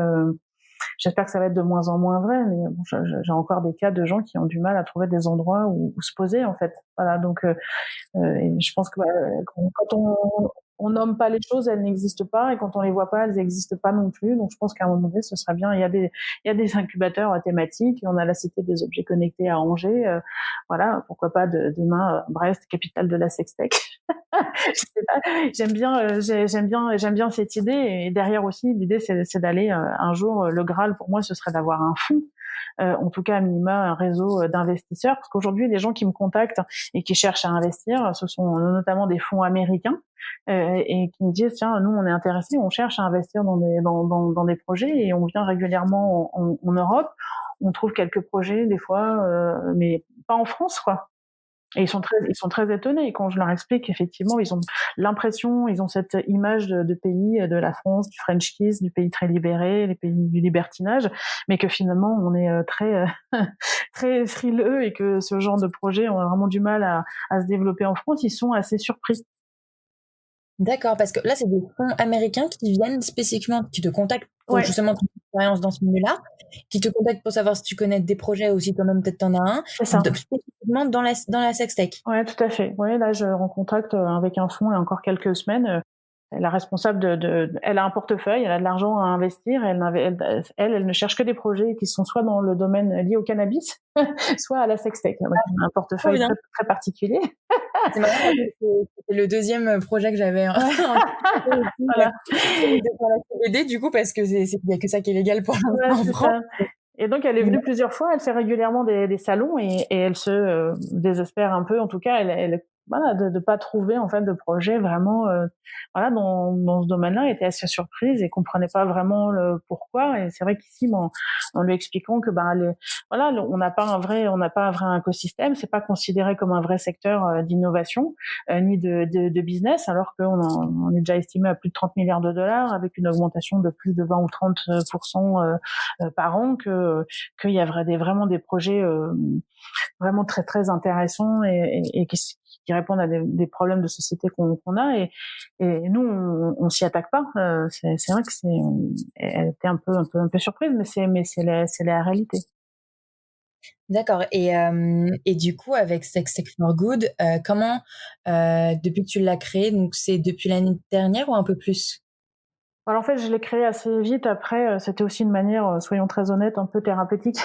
j'espère que ça va être de moins en moins vrai, mais bon, j'ai encore des cas de gens qui ont du mal à trouver des endroits où se poser en fait. Voilà, donc et je pense que quand on nomme pas les choses, elles n'existent pas, et quand on les voit pas, elles n'existent pas non plus. Donc je pense qu'à un moment donné, ce serait bien. Il y a des incubateurs thématiques. On a la Cité des objets connectés à Angers. Voilà, pourquoi pas demain Brest, capitale de la sextech. Je sais pas. J'aime bien cette idée. Et derrière aussi, l'idée c'est d'aller un jour. Le Graal pour moi, ce serait d'avoir un fonds. En tout cas, à minima, un réseau d'investisseurs. Parce qu'aujourd'hui, les gens qui me contactent et qui cherchent à investir, ce sont notamment des fonds américains et qui me disent tiens, nous on est intéressés, on cherche à investir dans des projets et on vient régulièrement en Europe. On trouve quelques projets des fois, mais pas en France, quoi. Et ils sont très étonnés. Et quand je leur explique, effectivement, ils ont l'impression, ils ont cette image de pays, de la France, du French kiss, du pays très libéré, les pays du libertinage, mais que finalement, on est très, très frileux et que ce genre de projet, on a vraiment du mal à se développer en France. Ils sont assez surpris. D'accord, parce que là, c'est des fonds américains qui viennent spécifiquement, qui te contactent pour Ouais, justement ton expérience dans ce milieu-là, qui te contactent pour savoir si tu connais des projets ou si toi-même peut-être t'en as un, c'est ça. spécifiquement dans la sextech. Ouais, tout à fait. Ouais, là, je en contact avec un fonds il y a encore quelques semaines. La responsable elle a un portefeuille, elle a de l'argent à investir, elle ne cherche que des projets qui sont soit dans le domaine lié au cannabis, soit à la sextech. Donc, un Trop portefeuille bien. très, très particulier. C'est marrant parce que c'est le deuxième projet que j'avais en Ouais, tête aussi, voilà. de faire la CBD, du coup, parce que il y a que ça qui est légal pour Ouais, l'instant en c'est France. ça. Et donc, elle est venue plusieurs fois, elle fait régulièrement des salons et elle se désespère un peu, en tout cas, elle voilà, de pas trouver en fait de projet vraiment voilà dans ce domaine-là. Elle était assez surprise et comprenait pas vraiment le pourquoi. Et c'est vrai qu'ici, bon, en lui expliquant que voilà, on n'a pas un vrai écosystème, c'est pas considéré comme un vrai secteur d'innovation ni de business, alors on est déjà estimé à plus de 30 milliards de dollars avec une augmentation de plus de 20 ou 30% par an, qu'il y a vraiment des projets vraiment très très intéressants et qui répondent à des problèmes de société qu'on a et nous on s'y attaque pas. C'est vrai que elle était un peu surprise, mais c'est la réalité. D'accord. Et du coup, avec Sex Tech for Good, comment, depuis que tu l'as créé, donc c'est depuis l'année dernière ou un peu plus? Alors en fait, je l'ai créé assez vite. Après, c'était aussi une manière, soyons très honnêtes, un peu thérapeutique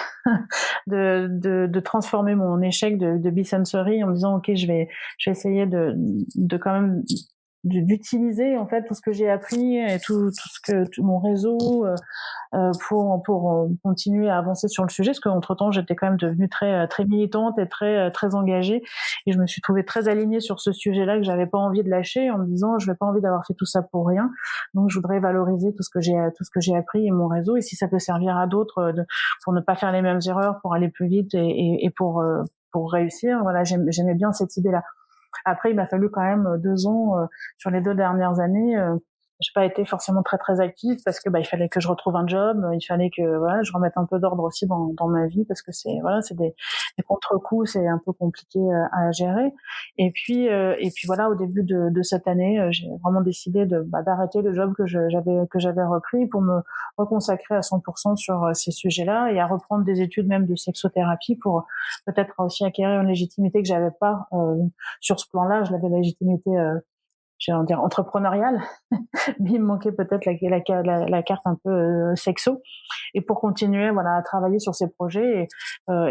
de transformer mon échec de Bisensory en me disant ok, je vais essayer de quand même d'utiliser en fait tout ce que j'ai appris et tout mon réseau pour continuer à avancer sur le sujet, parce qu'entre temps j'étais quand même devenue très militante et très engagée, et je me suis trouvée très alignée sur ce sujet-là que j'avais pas envie de lâcher, en me disant je n'ai pas envie d'avoir fait tout ça pour rien, donc je voudrais valoriser tout ce que j'ai appris et mon réseau, et si ça peut servir à d'autres pour ne pas faire les mêmes erreurs, pour aller plus vite et pour réussir, voilà, j'aimais bien cette idée-là. Après, il m'a fallu quand même 2 ans sur les 2 dernières années j'ai pas été forcément très très active parce que il fallait que je retrouve un job, il fallait que voilà, je remette un peu d'ordre aussi dans ma vie parce que c'est voilà, c'est des contre-coups, c'est un peu compliqué à gérer. Et puis voilà, au début de cette année, j'ai vraiment décidé d'arrêter le job que j'avais repris pour me reconsacrer à 100% sur ces sujets-là et à reprendre des études même de sexothérapie pour peut-être aussi acquérir une légitimité que j'avais pas sur ce plan-là. Je l'avais la légitimité j'ai envie de dire entrepreneuriale, mais il me manquait peut-être la carte un peu sexo. Et pour continuer, voilà, à travailler sur ces projets, et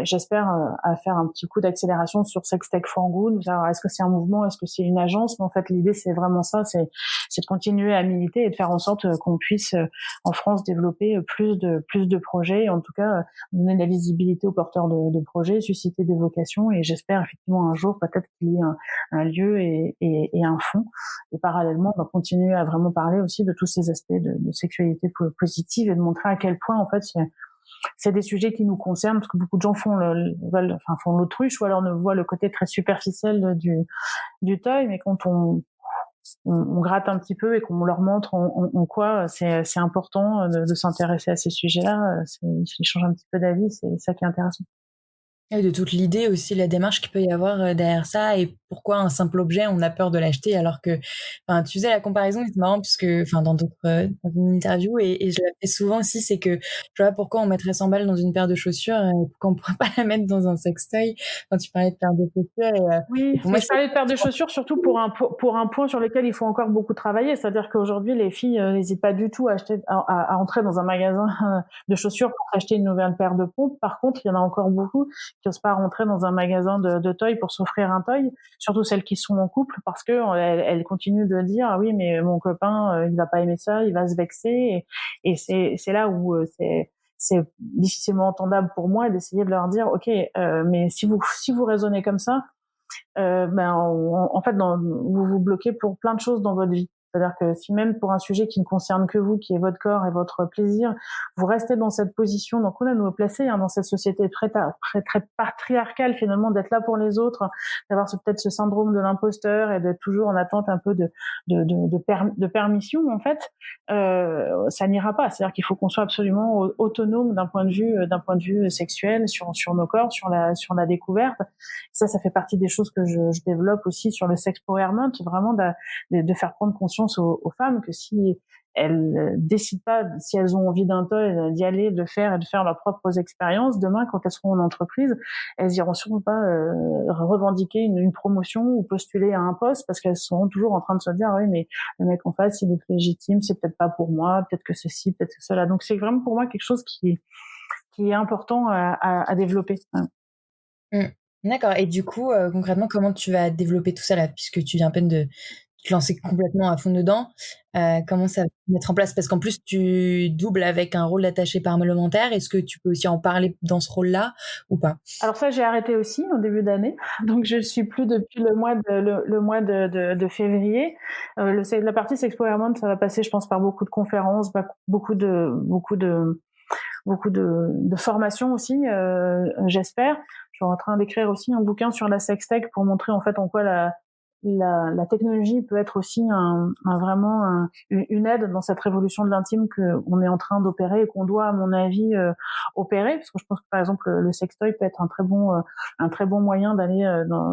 j'espère à faire un petit coup d'accélération sur Sextech for Good. Alors, est-ce que c'est un mouvement, est-ce que c'est une agence? Mais en fait, l'idée c'est vraiment ça, c'est de continuer à militer et de faire en sorte qu'on puisse en France développer plus de projets, et en tout cas donner de la visibilité aux porteurs de projets, susciter des vocations, et j'espère effectivement un jour peut-être qu'il y ait un lieu et un fonds. Et parallèlement, on va continuer à vraiment parler aussi de tous ces aspects de sexualité positive et de montrer à quel point, en fait, c'est des sujets qui nous concernent, parce que beaucoup de gens font l'autruche ou alors ne voient le côté très superficiel du toy, mais quand on gratte un petit peu et qu'on leur montre en quoi c'est important de s'intéresser à ces sujets-là, ils changent un petit peu d'avis, c'est ça qui est intéressant. Et de toute l'idée aussi, la démarche qu'il peut y avoir derrière ça, et pourquoi un simple objet, on a peur de l'acheter alors que, enfin, tu faisais la comparaison, c'est marrant parce que, enfin, dans une interview, et je la fais souvent aussi, c'est que, je vois pourquoi on mettrait 100 balles dans une paire de chaussures et pourquoi on pourrait pas la mettre dans un sextoy. Quand tu parlais de paire de chaussures, et Oui, pour moi, mais je parlais de paire de chaussures surtout pour un point sur lequel il faut encore beaucoup travailler. C'est-à-dire qu'aujourd'hui, les filles n'hésitent pas du tout à entrer dans un magasin de chaussures pour acheter une nouvelle paire de pompes. Par contre, il y en a encore beaucoup qui n'osent pas rentrer dans un magasin de toy pour s'offrir un toy, surtout celles qui sont en couple, parce que elles continuent de dire ah oui, mais mon copain il va pas aimer ça, il va se vexer, et c'est là où c'est difficilement entendable pour moi d'essayer de leur dire ok, mais si vous raisonnez comme ça, en fait, vous vous bloquez pour plein de choses dans votre vie. C'est-à-dire que si même pour un sujet qui ne concerne que vous, qui est votre corps et votre plaisir, vous restez dans cette position, donc on a nous placer dans cette société très patriarcale finalement, d'être là pour les autres, d'avoir peut-être ce syndrome de l'imposteur et d'être toujours en attente un peu de permission en fait, ça n'ira pas. C'est-à-dire qu'il faut qu'on soit absolument autonome d'un point de vue sexuel sur nos corps, sur la découverte. Ça fait partie des choses que je développe aussi sur le sexpowerment, vraiment de faire prendre conscience aux femmes que si elles décident pas, si elles ont envie d'un toy, d'y aller, de le faire et de faire leurs propres expériences, demain, quand elles seront en entreprise, elles iront sûrement pas revendiquer une promotion ou postuler à un poste, parce qu'elles seront toujours en train de se dire, ah oui, mais le mec en face, il est légitime, c'est peut-être pas pour moi, peut-être que ceci, peut-être que cela. Donc c'est vraiment pour moi quelque chose qui est important à développer. Mmh. D'accord, et du coup, concrètement, comment tu vas développer tout ça là? Puisque tu viens à peine de te lancer complètement à fond dedans, comment ça va se mettre en place? Parce qu'en plus, tu doubles avec un rôle d'attaché parlementaire. Est-ce que tu peux aussi en parler dans ce rôle-là ou pas? Alors ça, j'ai arrêté aussi en début d'année, donc je suis plus depuis le mois de février. La partie Sexpowerment, ça va passer, je pense, par beaucoup de conférences, beaucoup de formations aussi, j'espère. Je suis en train d'écrire aussi un bouquin sur la sextech pour montrer en fait en quoi la technologie peut être aussi une aide dans cette révolution de l'intime qu'on est en train d'opérer et qu'on doit, à mon avis, opérer, parce que je pense que par exemple le sextoy peut être un très bon moyen d'aller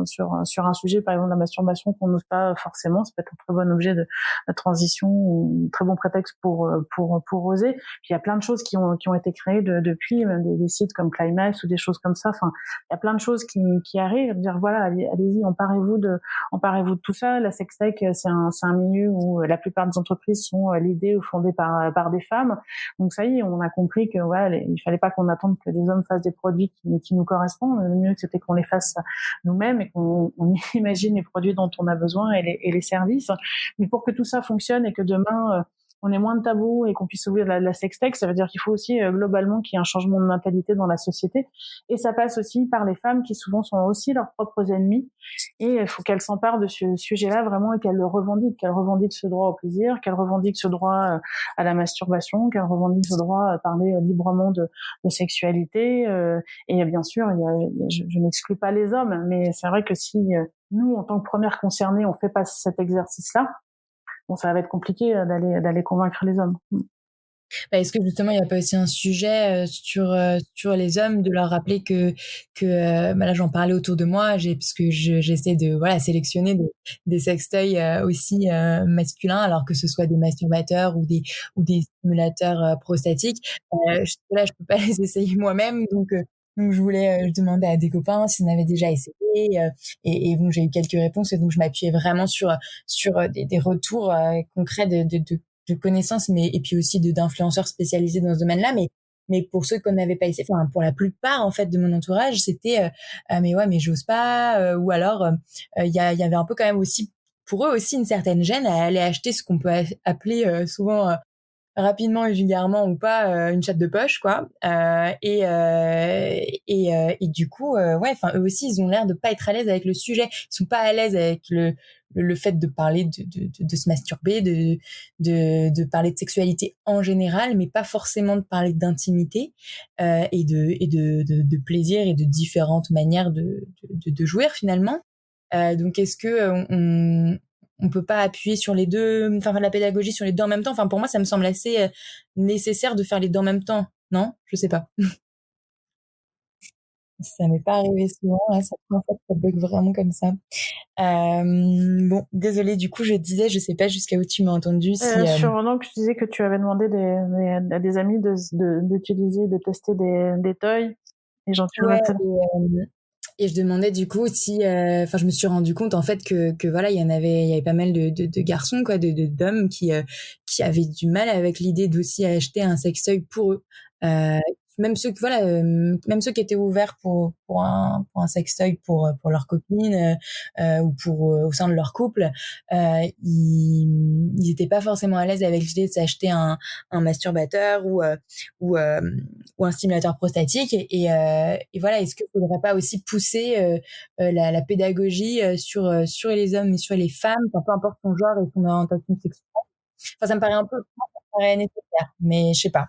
sur un sujet, par exemple la masturbation, qu'on n'ose pas forcément. Ça peut être un très bon objet de transition, ou un très bon prétexte pour oser. Puis il y a plein de choses qui ont été créées depuis, même des sites comme Climax ou des choses comme ça. Enfin, il y a plein de choses qui arrivent. Dire voilà, allez-y, emparez-vous de tout ça. La sextech, c'est un milieu où la plupart des entreprises sont l'idée ou fondées par des femmes. Donc ça y est, on a compris que voilà, il fallait pas qu'on attende que les hommes fassent des produits qui nous correspondent. Le mieux, c'était qu'on les fasse nous-mêmes et qu'on imagine les produits dont on a besoin et les services. Mais pour que tout ça fonctionne et que demain on ait moins de tabous et qu'on puisse ouvrir la sextech, ça veut dire qu'il faut aussi globalement qu'il y ait un changement de mentalité dans la société. Et ça passe aussi par les femmes qui souvent sont aussi leurs propres ennemies. Et il faut qu'elles s'emparent de ce sujet-là vraiment et qu'elles le revendiquent. Qu'elles revendiquent ce droit au plaisir, qu'elles revendiquent ce droit à la masturbation, qu'elles revendiquent ce droit à parler librement de sexualité. Et bien sûr, je n'exclus pas les hommes, mais c'est vrai que si nous, en tant que premières concernées, on fait pas cet exercice-là, bon, ça va être compliqué d'aller convaincre les hommes. Bah, est-ce que justement il n'y a pas aussi un sujet sur les hommes, de leur rappeler que bah là j'en parlais autour de moi, parce que j'essaie de voilà sélectionner des sextoys aussi masculins, alors que ce soit des masturbateurs ou des stimulateurs prostatiques. Là je peux pas les essayer moi-même, donc je demandais à des copains s'ils en avaient déjà essayé, et bon j'ai eu quelques réponses, et donc je m'appuyais vraiment sur des retours concrets de connaissances, mais et puis aussi d'influenceurs spécialisés dans ce domaine-là, mais pour ceux qu'on n'avait pas essayé, enfin pour la plupart en fait de mon entourage, c'était mais ouais, mais j'ose pas, ou alors il y avait un peu quand même aussi pour eux aussi une certaine gêne à aller acheter ce qu'on peut appeler souvent rapidement et vulgairement ou pas une chatte de poche, quoi. Et du coup ouais, enfin eux aussi ils ont l'air de pas être à l'aise avec le sujet, ils sont pas à l'aise avec le fait de parler de se masturber, de parler de sexualité en général, mais pas forcément de parler d'intimité et de plaisir et de différentes manières de jouir finalement. Donc est-ce que on peut pas appuyer sur les deux, enfin faire de la pédagogie sur les deux en même temps? Enfin pour moi ça me semble assez nécessaire de faire les deux en même temps, non? Je sais pas. Ça m'est pas arrivé souvent, là, ça bug vraiment comme ça. Bon, désolée, du coup, je disais, je sais pas jusqu'à où tu m'as entendu. Donc, tu disais que tu avais demandé à des amis d'utiliser, de tester des toys, et j'en suis Ouais, retenue. et je demandais du coup si, enfin, je me suis rendu compte en fait que voilà, il y avait pas mal de garçons, quoi, d'hommes qui avaient du mal avec l'idée d'aussi acheter un sextoy pour eux. Euh, Même ceux que voilà, même ceux qui étaient ouverts pour un sextoy pour leur copine, ou pour au sein de leur couple, ils étaient pas forcément à l'aise avec l'idée de s'acheter un masturbateur ou un stimulateur prostatique, et voilà, est-ce qu'il faudrait pas aussi pousser la pédagogie sur les hommes et sur les femmes, enfin, peu importe son genre et son orientation sexuelle. Enfin, ça me paraît un peu, ça me paraît nécessaire, mais je sais pas.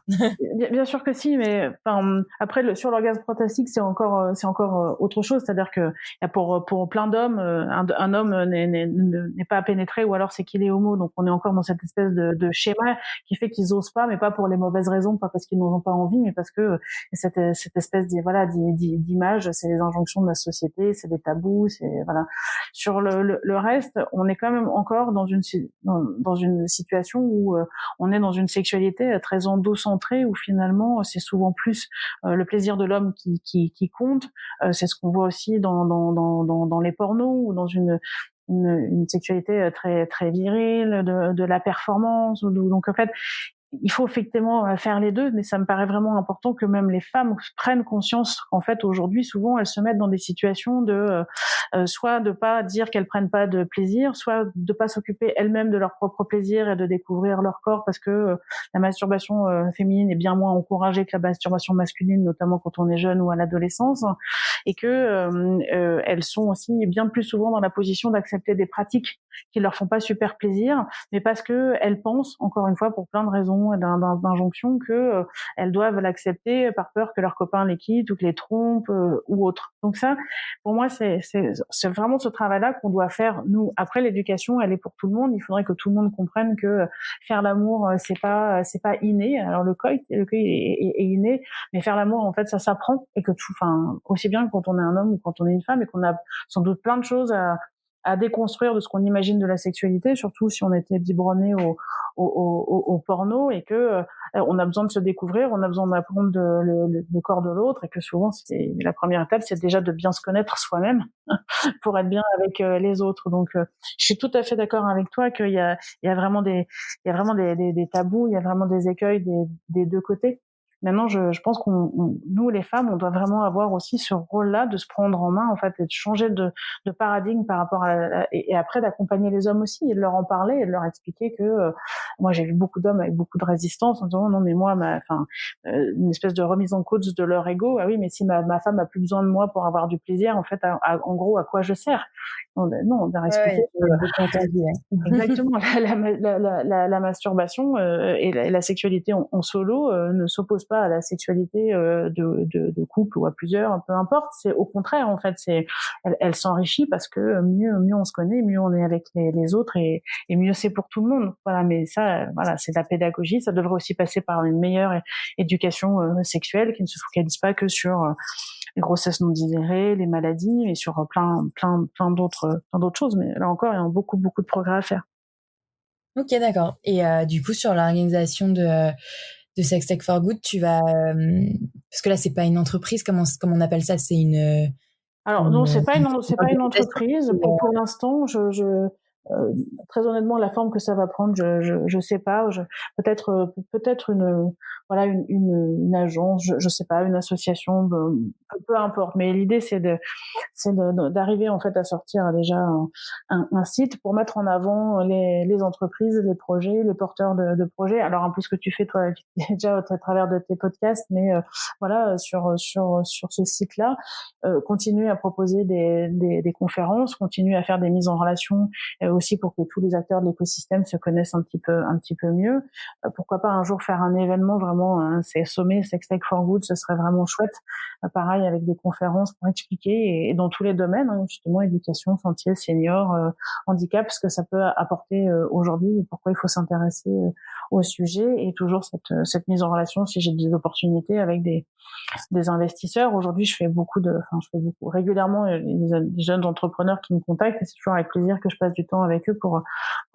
Bien sûr que si, mais enfin, après sur l'orgasme prostatique, c'est encore autre chose. C'est-à-dire que pour plein d'hommes, un homme n'est pas pénétré, ou alors c'est qu'il est homo. Donc on est encore dans cette espèce de schéma qui fait qu'ils osent pas, mais pas pour les mauvaises raisons, pas parce qu'ils n'en ont pas envie, mais parce que cette espèce d'image, c'est les injonctions de la société, c'est des tabous, c'est voilà. Sur le reste, on est quand même encore dans une situation où on est dans une sexualité très endocentrée, où finalement c'est souvent plus le plaisir de l'homme qui compte. C'est ce qu'on voit aussi dans les pornos, ou dans une sexualité très virile, de la performance. Donc en fait, il faut effectivement faire les deux, mais ça me paraît vraiment important que même les femmes prennent conscience qu'en fait aujourd'hui souvent elles se mettent dans des situations de soit de pas dire qu'elles prennent pas de plaisir, soit de pas s'occuper elles-mêmes de leur propre plaisir et de découvrir leur corps, parce que la masturbation féminine est bien moins encouragée que la masturbation masculine, notamment quand on est jeune ou à l'adolescence, et que elles sont aussi bien plus souvent dans la position d'accepter des pratiques qui leur font pas super plaisir, mais parce que elles pensent, encore une fois, pour plein de raisons d'injonction, que elles doivent l'accepter par peur que leurs copains les quittent ou que les trompent ou autre. Donc ça, pour moi, c'est vraiment ce travail-là qu'on doit faire nous. Après, l'éducation, elle est pour tout le monde. Il faudrait que tout le monde comprenne que faire l'amour, c'est pas inné. Alors le coït est inné, mais faire l'amour, en fait, ça s'apprend, et que enfin, aussi bien quand on est un homme ou quand on est une femme, et qu'on a sans doute plein de choses à déconstruire de ce qu'on imagine de la sexualité, surtout si on était biberonné au porno, et que on a besoin de se découvrir, on a besoin d'apprendre le corps de l'autre, et que souvent c'est la première étape, c'est déjà de bien se connaître soi-même pour être bien avec les autres. Donc je suis tout à fait d'accord avec toi qu'il y a vraiment des tabous, il y a vraiment des écueils des deux côtés. Maintenant, je pense nous, les femmes, on doit vraiment avoir aussi ce rôle-là de se prendre en main, en fait, et de changer de paradigme par rapport et après d'accompagner les hommes aussi, et de leur en parler, et de leur expliquer que moi, j'ai vu beaucoup d'hommes avec beaucoup de résistance en disant non, mais moi, une espèce de remise en cause de leur ego. Ah oui, mais si ma femme a plus besoin de moi pour avoir du plaisir, en fait, en gros, à quoi je sers? Non, on va expliquer. Exactement. La masturbation et la sexualité en solo ne s'opposent pas pas à la sexualité de couple ou à plusieurs, peu importe. C'est au contraire, en fait, elle s'enrichit parce que mieux on se connaît, mieux on est avec les autres et mieux c'est pour tout le monde. Voilà, mais ça, voilà, c'est de la pédagogie. Ça devrait aussi passer par une meilleure éducation sexuelle qui ne se focalise pas que sur les grossesses non désirées, les maladies, mais sur plein d'autres choses. Mais là encore, il y a beaucoup de progrès à faire. Ok, d'accord. Et du coup, sur l'organisation de Sex Tech for Good, tu vas parce que là, c'est pas une entreprise, comment on appelle ça? C'est alors non, c'est pas une organisation. entreprise. Pour l'instant, très honnêtement, la forme que ça va prendre, je sais pas. Peut-être une agence, je sais pas, une association, peu importe. Mais l'idée d'arriver en fait à sortir déjà un site pour mettre en avant les entreprises, les projets, les porteurs de projets. Alors un peu ce que tu fais toi déjà à travers de tes podcasts, mais voilà sur ce site-là, continuer à proposer des conférences, continuer à faire des mises en relation aussi pour que tous les acteurs de l'écosystème se connaissent un petit peu mieux. Pourquoi pas un jour faire un événement vraiment, c'est sommet Sex Tech for Good, ce serait vraiment chouette. Pareil avec des conférences pour expliquer et dans tous les domaines, justement éducation, santé, senior, handicap, ce que ça peut apporter aujourd'hui et pourquoi il faut s'intéresser au sujet et toujours cette mise en relation si j'ai des opportunités avec des investisseurs. Aujourd'hui, je fais beaucoup régulièrement des jeunes entrepreneurs qui me contactent et c'est toujours avec plaisir que je passe du temps avec eux pour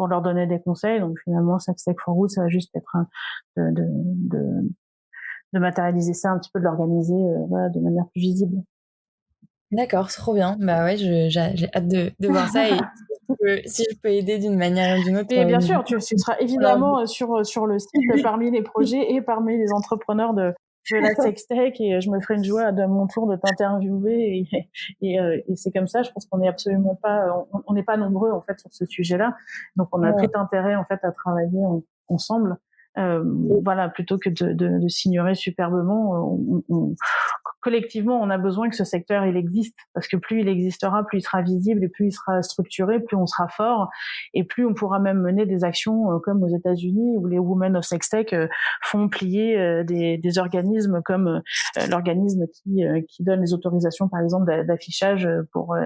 leur donner des conseils. Donc finalement, Sex Tech for Good, ça va juste être de matérialiser ça un petit peu, de l'organiser voilà, de manière plus visible. D'accord, trop bien. Bah ouais, j'ai hâte de voir ça et si je peux aider d'une manière ou d'une autre. Et bien sûr, tu seras évidemment sur le site parmi les projets et parmi les entrepreneurs de la sextech et je me ferai une joie de mon tour de t'interviewer et c'est comme ça. Je pense qu'on est absolument pas, on n'est pas nombreux en fait sur ce sujet-là, donc on a tout intérêt en fait à travailler ensemble. Voilà, plutôt que de s'ignorer superbement, collectivement, on a besoin que ce secteur il existe parce que plus il existera, plus il sera visible et plus il sera structuré, plus on sera fort et plus on pourra même mener des actions comme aux États-Unis où les Women of Sex Tech font plier des organismes comme l'organisme qui donne les autorisations par exemple d'affichage pour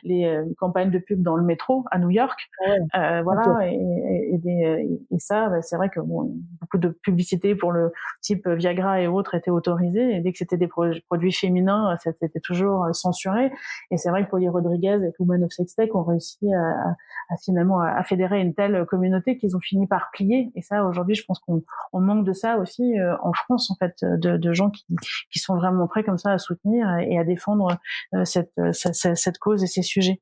les campagnes de pub dans le métro à New York. Voilà, okay. Et ça, c'est vrai que beaucoup de publicité pour le type Viagra et autres étaient autorisées et dès que c'était des produits féminins, c'était toujours censuré. Et c'est vrai que Polly Rodriguez et Women of Sex Tech ont réussi à finalement à fédérer une telle communauté qu'ils ont fini par plier. Et ça, aujourd'hui, je pense qu'on manque de ça aussi en France, en fait, de gens qui sont vraiment prêts comme ça à soutenir et à défendre cette cause et ces sujets.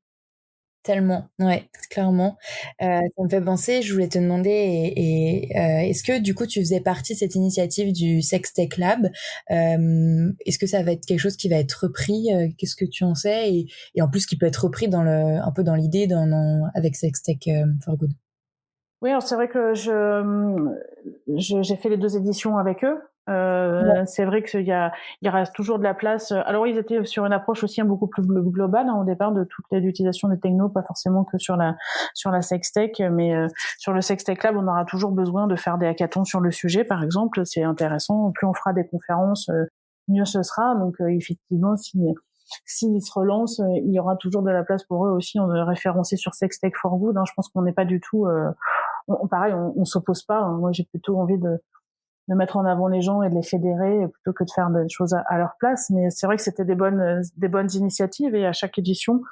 Tellement, ouais, clairement. Ça me fait penser, je voulais te demander, est-ce que du coup tu faisais partie de cette initiative du Sex Tech Lab? Est-ce que ça va être quelque chose qui va être repris? Qu'est-ce que tu en sais? Et en plus qui peut être repris un peu dans l'idée avec Sex Tech for Good. Oui, alors c'est vrai que j'ai fait les 2 éditions avec eux. C'est vrai il reste toujours de la place. Alors ils étaient sur une approche aussi beaucoup plus globale au départ de toute l'utilisation des technos, pas forcément que sur la sextech, mais sur le Sextech Lab, on aura toujours besoin de faire des hackathons sur le sujet, par exemple. C'est intéressant. Plus on fera des conférences, mieux ce sera. Donc effectivement, s'ils se relancent, il y aura toujours de la place pour eux aussi référencés sur Sex Tech for Good. Je pense qu'on n'est pas du tout, pareil, on s'oppose pas. Moi, j'ai plutôt envie de mettre en avant les gens et de les fédérer plutôt que de faire des choses à leur place. Mais c'est vrai que c'était des bonnes initiatives et à chaque édition,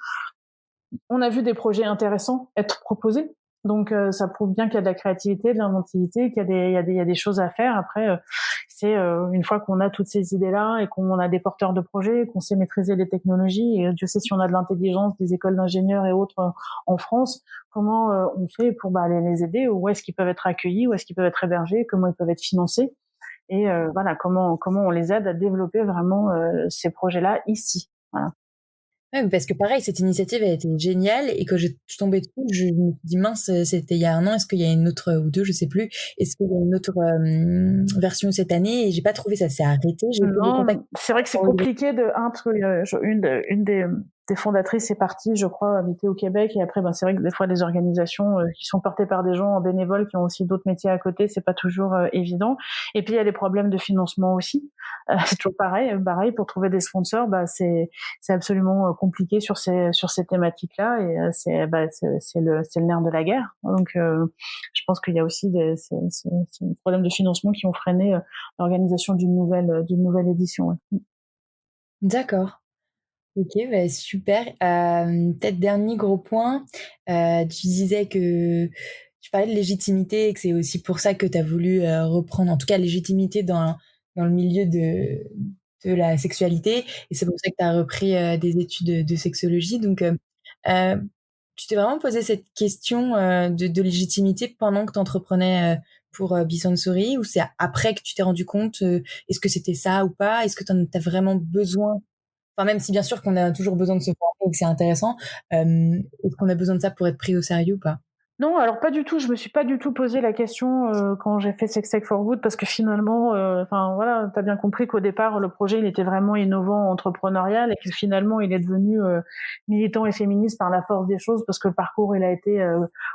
on a vu des projets intéressants être proposés. Donc ça prouve bien qu'il y a de la créativité, de l'inventivité, qu'il y a des choses à faire. Après, c'est une fois qu'on a toutes ces idées-là et qu'on a des porteurs de projets, qu'on sait maîtriser les technologies, et Dieu sait si on a de l'intelligence, des écoles d'ingénieurs et autres en France, comment on fait pour les aider, où est-ce qu'ils peuvent être accueillis, où est-ce qu'ils peuvent être hébergés, comment ils peuvent être financés, et voilà comment on les aide à développer vraiment ces projets-là ici. Voilà. Ouais, parce que pareil, cette initiative a été géniale et que je suis tombée dessus, je me suis dit mince, c'était il y a 1 an, est-ce qu'il y a une autre ou 2, je sais plus, est-ce qu'il y a une autre version cette année et j'ai pas trouvé, ça s'est arrêté. Non, c'est vrai que c'est compliqué parce que une des des fondatrices est partie, je crois, habiter au Québec. Et après, c'est vrai que des fois, des organisations qui sont portées par des gens en bénévole qui ont aussi d'autres métiers à côté, c'est pas toujours évident. Et puis, il y a des problèmes de financement aussi. C'est toujours pareil, pour trouver des sponsors, c'est absolument compliqué sur ces thématiques-là. Et c'est le nerf de la guerre. Donc, je pense qu'il y a aussi des problèmes de financement qui ont freiné l'organisation d'une nouvelle édition. Ouais. D'accord. OK, super. Peut-être dernier gros point, tu disais que tu parlais de légitimité et que c'est aussi pour ça que tu as voulu, reprendre, en tout cas, légitimité dans le milieu de la sexualité, et c'est pour ça que tu as repris, des études de sexologie. Donc, tu t'es vraiment posé cette question, de légitimité pendant que tu entreprenais, pour, Bisansory, ou c'est après que tu t'es rendu compte, est-ce que c'était ça ou pas? Est-ce que tu as vraiment besoin, enfin, même si bien sûr qu'on a toujours besoin de se former et que c'est intéressant, est-ce qu'on a besoin de ça pour être pris au sérieux ou pas? Non, alors pas du tout. Je me suis pas du tout posé la question quand j'ai fait Sex Tech for Good, parce que finalement, voilà, t'as bien compris qu'au départ le projet il était vraiment innovant, entrepreneurial, et que finalement il est devenu militant et féministe par la force des choses, parce que le parcours il a été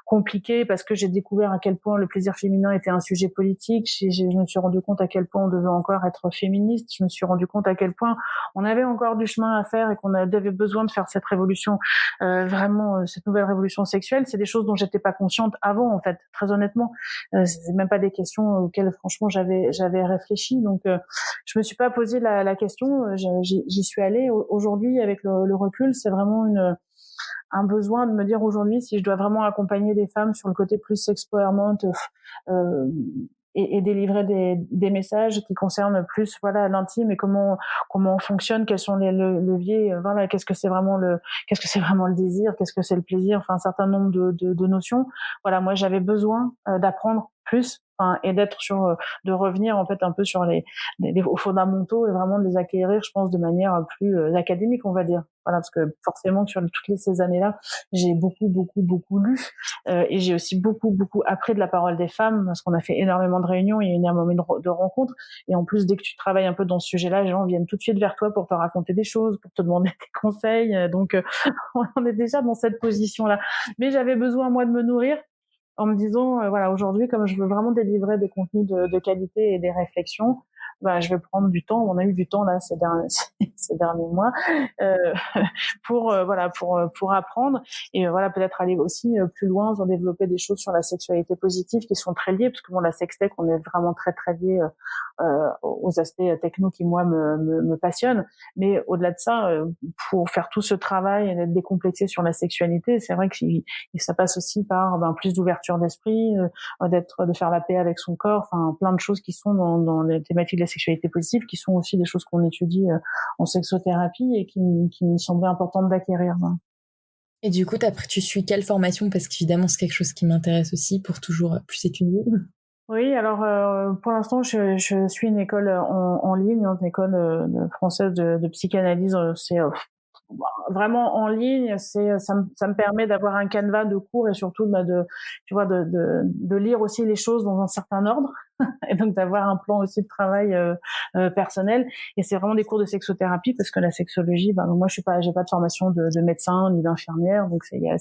compliqué, parce que j'ai découvert à quel point le plaisir féminin était un sujet politique. Je me suis rendu compte à quel point on devait encore être féministe. Je me suis rendu compte à quel point on avait encore du chemin à faire et qu'on avait besoin de faire cette révolution, vraiment cette nouvelle révolution sexuelle. C'est des choses dont j'étais pas consciente avant, en fait, très honnêtement. C'est même pas des questions auxquelles franchement j'avais réfléchi. Donc je me suis pas posé la question. J'y suis allée. Aujourd'hui, avec le recul, c'est vraiment un besoin de me dire aujourd'hui si je dois vraiment accompagner des femmes sur le côté plus sexpowerment, euh, et délivrer des messages qui concernent plus l'intime et comment on fonctionne, quels sont les leviers, qu'est-ce que c'est vraiment le désir, qu'est-ce que c'est le plaisir, enfin un certain nombre de notions. Voilà, moi j'avais besoin d'apprendre plus, et de revenir en fait un peu sur aux fondamentaux, et vraiment de les acquérir, je pense, de manière plus académique, on va dire. Voilà, parce que forcément sur ces années-là, j'ai beaucoup lu, et j'ai aussi beaucoup appris de la parole des femmes, parce qu'on a fait énormément de réunions, il y a eu énormément de rencontres, et en plus dès que tu travailles un peu dans ce sujet-là, les gens viennent tout de suite vers toi pour te raconter des choses, pour te demander des conseils, donc on est déjà dans cette position-là. Mais j'avais besoin moi de me nourrir en me disant voilà, aujourd'hui, comme je veux vraiment délivrer des contenus de qualité et des réflexions, je vais prendre du temps. On a eu du temps là ces derniers mois euh, pour apprendre, et voilà, peut-être aller aussi plus loin, en développer des choses sur la sexualité positive qui sont très liées, parce que la sextech, on est vraiment très très lié aux aspects techno qui moi me passionnent. Mais au-delà de ça, pour faire tout ce travail et d'être décomplexé sur la sexualité, c'est vrai que ça passe aussi par plus d'ouverture d'esprit, de faire la paix avec son corps, enfin plein de choses qui sont dans les thématiques de la sexualité positive, qui sont aussi des choses qu'on étudie en sexothérapie et qui me semblaient importantes d'acquérir. Et du coup, tu suis quelle formation? Parce qu'évidemment, c'est quelque chose qui m'intéresse aussi pour toujours plus étudier. Oui, alors pour l'instant, je suis une école en ligne, une école française de psychanalyse. C'est vraiment en ligne. Ça me permet d'avoir un canevas de cours, et surtout de lire aussi les choses dans un certain ordre, et donc d'avoir un plan aussi de travail personnel. Et c'est vraiment des cours de sexothérapie, parce que la sexologie, moi j'ai pas de formation de médecin ni d'infirmière, donc il y a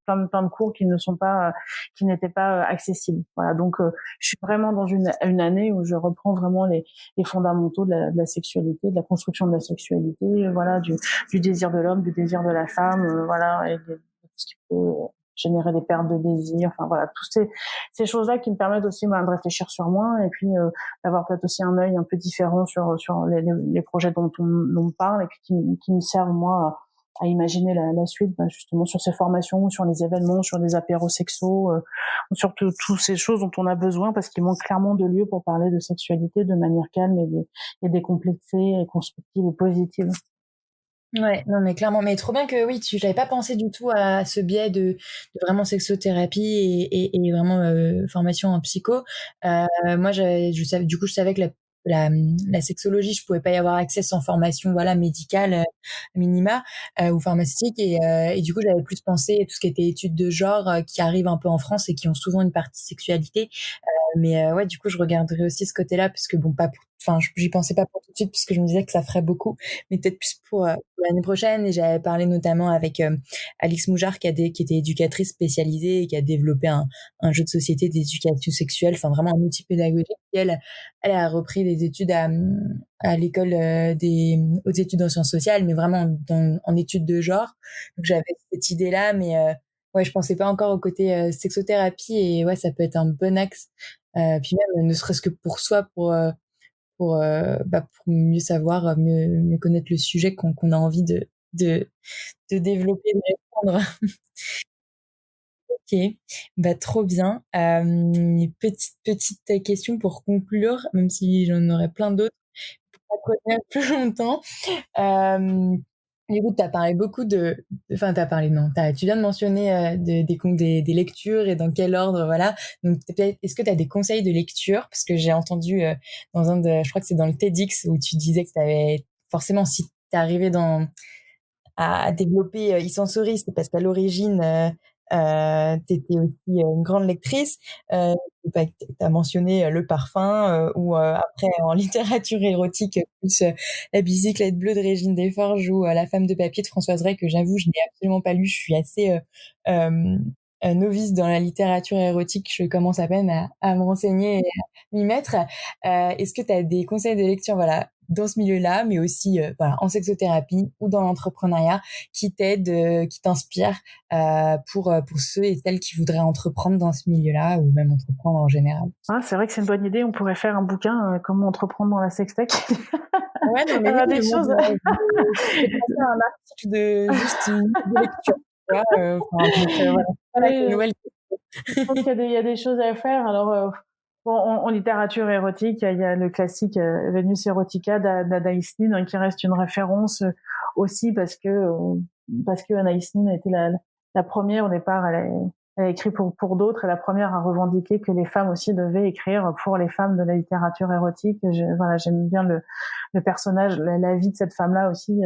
plein de cours qui n'étaient pas accessibles. Voilà, donc je suis vraiment dans une année où je reprends vraiment les fondamentaux de la sexualité, de la construction de la sexualité, voilà, du désir de l'homme, du désir de la femme, voilà, et de tout ce qui peut générer des pertes de désir, enfin voilà, toutes ces choses-là qui me permettent aussi de réfléchir sur moi, et puis d'avoir peut-être aussi un œil un peu différent sur les projets dont on parle, et puis qui me servent moi à imaginer la suite, justement sur ces formations, sur les événements, sur des apéros sexos, sur toutes ces choses dont on a besoin, parce qu'il manque clairement de lieux pour parler de sexualité de manière calme et décomplexée et constructive et positive. Ouais, non, mais clairement, mais trop bien que oui, j'avais pas pensé du tout à ce biais de vraiment sexothérapie et vraiment formation en psycho. Moi, je savais que la sexologie, je pouvais pas y avoir accès sans formation, voilà, médicale minima, ou pharmaceutique, et du coup, j'avais plus pensé tout ce qui était études de genre qui arrivent un peu en France et qui ont souvent une partie sexualité. Ouais, du coup, je regarderai aussi ce côté-là parce que bon, j'y pensais pas pour tout de suite parce que je me disais que ça ferait beaucoup, mais peut-être plus pour l'année prochaine. Et j'avais parlé notamment avec Alix Moujar qui était éducatrice spécialisée et qui a développé un jeu de société d'éducation sexuelle, enfin vraiment un outil pédagogique. Et elle a repris des études à l'école des hautes études en sciences sociales, mais vraiment en études de genre. Donc j'avais cette idée-là, mais ouais, je pensais pas encore au côté sexothérapie et ouais, ça peut être un bon axe. Puis même, ne serait-ce que pour soi, pour mieux savoir, mieux connaître le sujet qu'on a envie de, de développer, de répondre. Ok, bah trop bien. Petite question pour conclure, même si j'en aurais plein d'autres, pour pas te retenir plus longtemps. Euh, du coup, tu as parlé beaucoup enfin, tu as parlé, non, tu viens de mentionner des lectures et dans quel ordre, voilà. Donc, est-ce que tu as des conseils de lecture? Parce que j'ai entendu je crois que c'est dans le TEDx où tu disais que tu avais, forcément, si tu arrivé à développer e-sensory, c'est parce qu'à l'origine, tu étais aussi une grande lectrice. Tu as mentionné le parfum, ou après en littérature érotique, plus La bicyclette bleue de Régine Desforges ou La femme de papier de Françoise Ray, que j'avoue, je n'ai absolument pas lu. Je suis assez novice dans la littérature érotique. Je commence à peine à me renseigner et à m'y mettre. Est-ce que tu as des conseils de lecture, voilà, dans ce milieu-là, mais aussi voilà, en sexothérapie ou dans l'entrepreneuriat, qui t'aident, qui t'inspirent pour ceux et celles qui voudraient entreprendre dans ce milieu-là ou même entreprendre en général? Ah, c'est vrai que c'est une bonne idée. On pourrait faire un bouquin comment entreprendre dans la sextech. Ouais, non, mais Il y oui, a des mais moi, choses. j'ai pensé à un article de juste une lecture. Tu vois, voilà, pas avec une Oui, nouvelle. je pense qu'il y a des choses à faire. Alors, bon, en littérature érotique, il y a le classique Venus Erotica d'Anaïs Nin, hein, qui reste une référence aussi parce que Anaïs Nin a été la première au départ. Elle a écrit pour d'autres et la première à revendiquer que les femmes aussi devaient écrire pour les femmes de la littérature érotique. Voilà, j'aime bien le personnage, la vie de cette femme-là aussi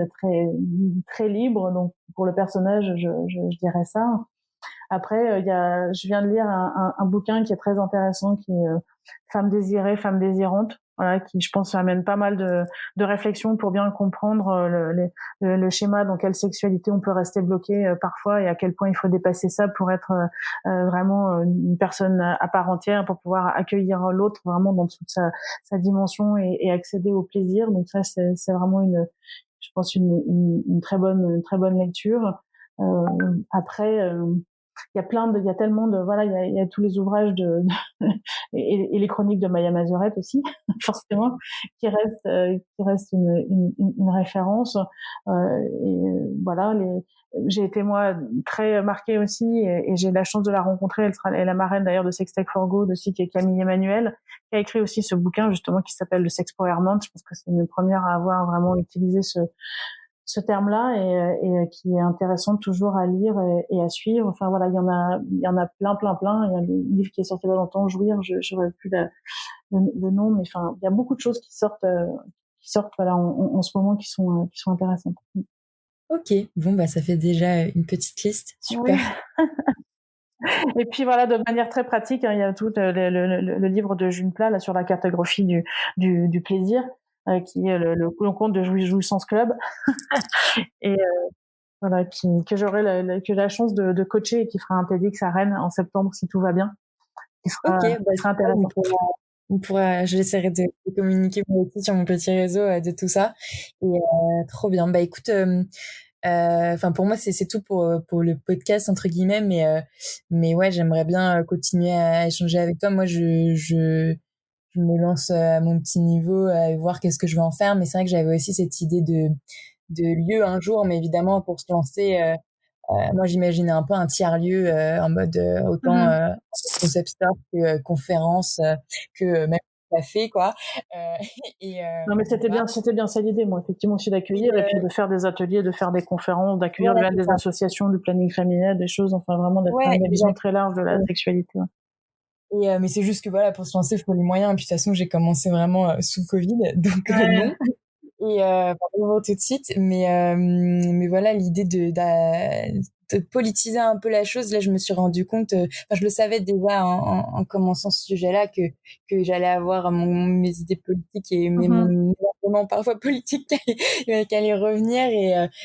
très libre. Donc pour le personnage, je dirais ça. Après, je viens de lire un bouquin qui est très intéressant, qui est Femme désirée, femme désirante, voilà, qui je pense amène pas mal de réflexions pour bien comprendre le schéma dans quelle sexualité on peut rester bloqué parfois et à quel point il faut dépasser ça pour être vraiment une personne à part entière, pour pouvoir accueillir l'autre vraiment dans toute sa dimension et accéder au plaisir. Donc ça, c'est vraiment je pense une une très bonne lecture. Après, il y a tellement de, voilà, il y a tous les ouvrages et les chroniques de Maya Mazorette aussi, forcément, qui restent une référence. Voilà, j'ai été moi très marquée aussi, et j'ai la chance de la rencontrer. Elle est la marraine d'ailleurs de Sextech for Good aussi, qui est Camille Emmanuel, qui a écrit aussi ce bouquin justement qui s'appelle Le Sexpowerment. Je pense que c'est une première à avoir vraiment utilisé ce terme-là, et qui est intéressant toujours à lire et à suivre. Enfin voilà, il y en a plein. Il y a des livres qui est sorti il y a longtemps, Jouir, j'aurais plus le nom, mais enfin il y a beaucoup de choses qui sortent voilà en ce moment qui sont intéressantes. Ok, bon bah ça fait déjà une petite liste, super. Oui. Et puis voilà, de manière très pratique, hein, il y a tout le livre de June Plat là sur la cartographie du plaisir, qui est le compte de Jouissance Club. Et voilà, que j'aurai que la chance de coacher et qui fera un TEDx à Rennes en septembre si tout va bien, Ok, qui bah sera super, intéressant. j'essaierai de communiquer moi aussi sur mon petit réseau de tout ça. Et trop bien. Bah écoute, enfin pour moi c'est tout pour le podcast entre guillemets, mais ouais, j'aimerais bien continuer à échanger avec toi. Moi je me lance à mon petit niveau et voir qu'est-ce que je vais en faire. Mais c'est vrai que j'avais aussi cette idée de lieu un jour, mais évidemment pour se lancer. Moi, j'imaginais un peu un tiers-lieu en mode autant Mmh. concept store que conférence, que même café, quoi. Euh, Non, mais voilà. c'était bien ça l'idée, moi, effectivement, aussi Et, d'accueillir et puis de faire des ateliers, de faire des conférences, d'accueillir voilà, même c'est des ça. associations, du planning familial, des choses, enfin vraiment d'être Ouais, une vision exact. très large de la sexualité. Ouais. Et, mais c'est juste que voilà, pour se lancer, il faut les moyens. Et puis de toute façon, j'ai commencé vraiment sous Covid, donc Ouais. non. Et pour tout de suite, mais voilà, l'idée de politiser un peu la chose, là, je me suis rendu compte, je le savais déjà en commençant ce sujet-là que j'allais avoir mes idées politiques et mon argument parfois politique qui allait revenir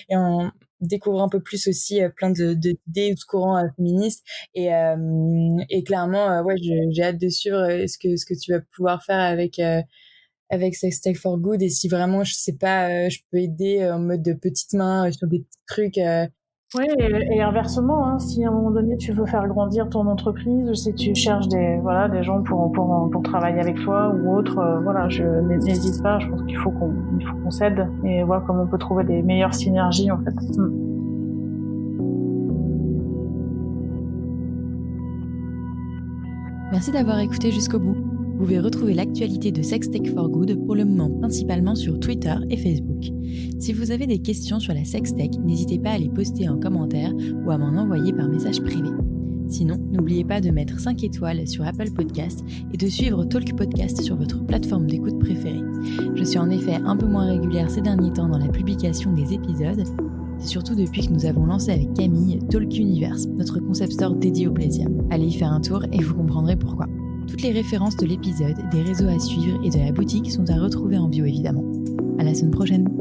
et en découvrir un peu plus aussi plein d'idées ou de courants féministes et clairement ouais j'ai hâte de suivre ce que tu vas pouvoir faire avec Sex Tech for Good et si vraiment je sais pas je peux aider en mode de petite main sur des petits trucs Oui, et inversement, hein, si à un moment donné tu veux faire grandir ton entreprise, si tu cherches des gens pour travailler avec toi ou autre, n'hésite pas. Je pense qu'il faut qu'on s'aide et voir comment on peut trouver des meilleures synergies en fait. Merci d'avoir écouté jusqu'au bout. Vous pouvez retrouver l'actualité de Sex Tech for Good pour le moment principalement sur Twitter et Facebook. Si vous avez des questions sur la sextech, n'hésitez pas à les poster en commentaire ou à m'en envoyer par message privé. Sinon, n'oubliez pas de mettre 5 étoiles sur Apple Podcasts et de suivre Talk Podcast sur votre plateforme d'écoute préférée. Je suis en effet un peu moins régulière ces derniers temps dans la publication des épisodes. C'est surtout depuis que nous avons lancé avec Camille Talk Universe, notre concept store dédié au plaisir. Allez y faire un tour et vous comprendrez pourquoi. Toutes les références de l'épisode, des réseaux à suivre et de la boutique sont à retrouver en bio évidemment. À la semaine prochaine.